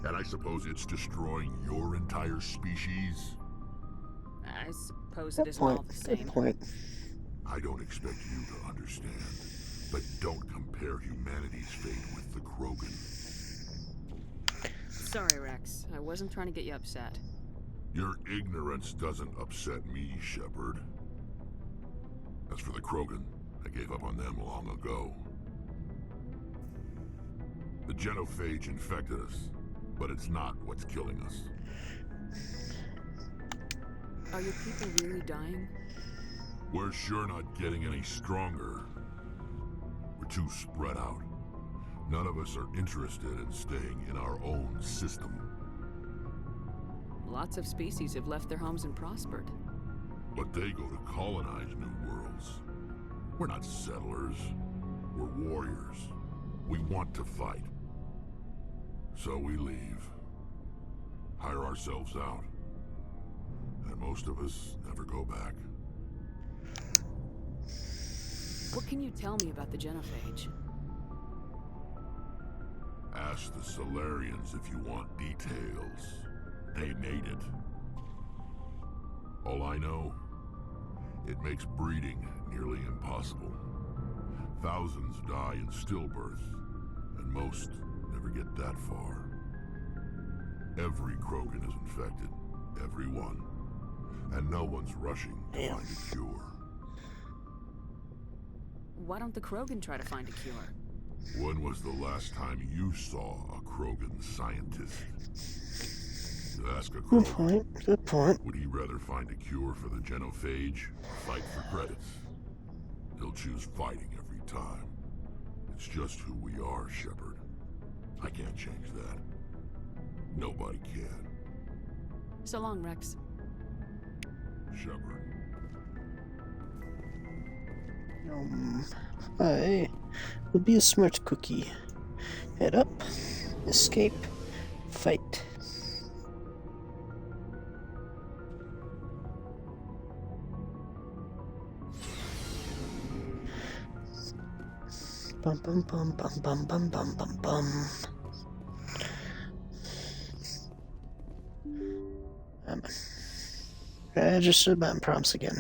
And I suppose it's destroying your entire species? I suppose it isn't all the same. Good point. I don't expect you to understand, but don't compare humanity's fate with the Krogan. Sorry, Rex. I wasn't trying to get you upset. Your ignorance doesn't upset me, Shepard. As for the Krogan, I gave up on them long ago. The genophage infected us, but it's not what's killing us. Are your people really dying? We're sure not getting any stronger. We're too spread out. None of us are interested in staying in our own system. Lots of species have left their homes and prospered. But they go to colonize new worlds. We're not settlers. We're warriors. We want to fight. So we leave. Hire ourselves out. And most of us never go back. What can you tell me about the genophage? Ask the Solarians if you want details. They made it. All I know, it makes breeding nearly impossible. Thousands die in stillbirth, and most never get that far. Every Krogan is infected, every one. And no one's rushing to find a cure. Why don't the Krogan try to find a cure? When was the last time you saw a Krogan scientist? You ask a Krogan, Good point. Good point. would he rather find a cure for the genophage or fight for credits? He'll choose fighting every time. It's just who we are, Shepard. I can't change that. Nobody can. So long, Rex. Shepard. I will be a smart cookie. Head up, escape, fight. Bum bum bum bum bum bum bum bum bum. Register button prompts again.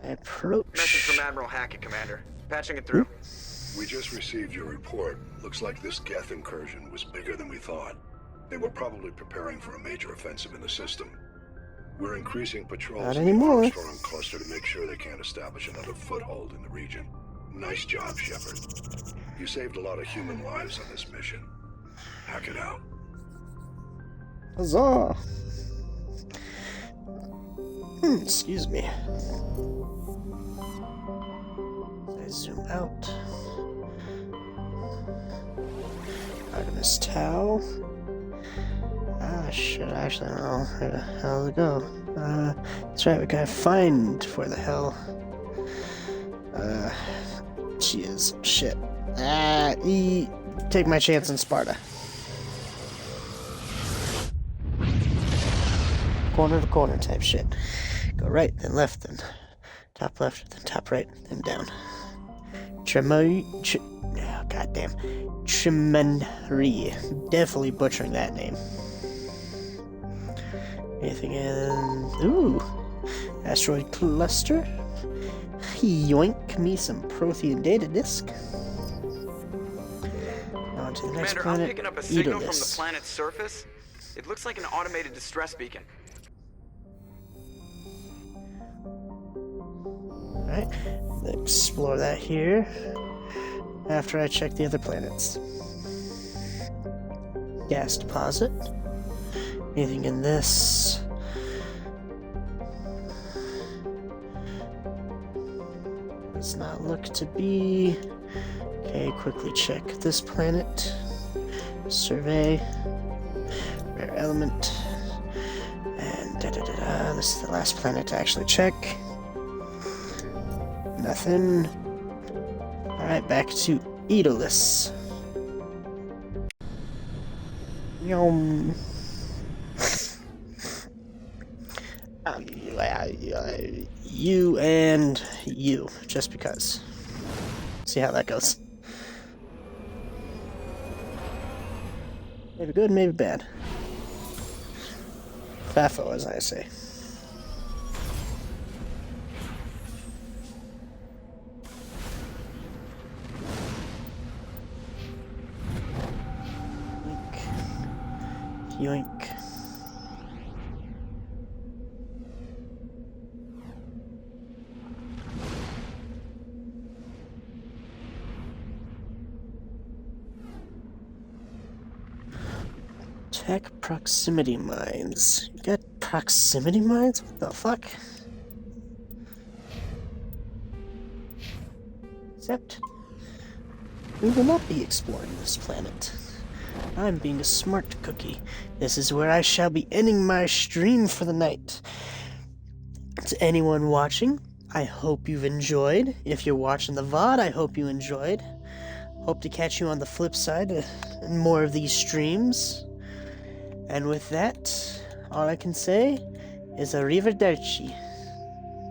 Approach. Message from Admiral Hackett, Commander. Patching it through. We just received your report. Looks like this Geth incursion was bigger than we thought. They were probably preparing for a major offensive in the system. We're increasing patrols Not in the anymore. Armstrong cluster to make sure they can't establish another foothold in the region. Nice job, Shepard. You saved a lot of human lives on this mission. Hack it out. Huzzah! Excuse me. I zoom out. Artemis Tau. Ah, shit, I actually don't know where the hell to go. That's right, we gotta find where the hell. She is. Shit. Take my chance in Sparta. Corner to corner type shit. Go right, then left, then top left, then top right, then down. Goddamn. Tremenry. Definitely butchering that name. Anything in... Ooh. Asteroid cluster. Yoink me some Prothean data disk. On to the next Commander, planet. I'm picking up a signal from the Aeolus. planet's surface. It looks like an automated distress beacon. Alright. explore that here after I check the other planets. Gas deposit. Anything in this? Does not look to be. Okay, quickly check this planet. Survey. Rare element. And da-da-da-da. This is the last planet to actually check. Nothing. Alright, back to Aeolus. Yum. You and you, just because. See how that goes. Maybe good, maybe bad. Fafo, as I say. Yoink. Tech proximity mines. You got proximity mines? What the fuck? Except, we will not be exploring this planet. I'm being a smart cookie. This is where I shall be ending my stream for the night. To anyone watching, I hope you've enjoyed. If you're watching the VOD, I hope you enjoyed. Hope to catch you on the flip side in more of these streams. And with that, all I can say is arrivederci.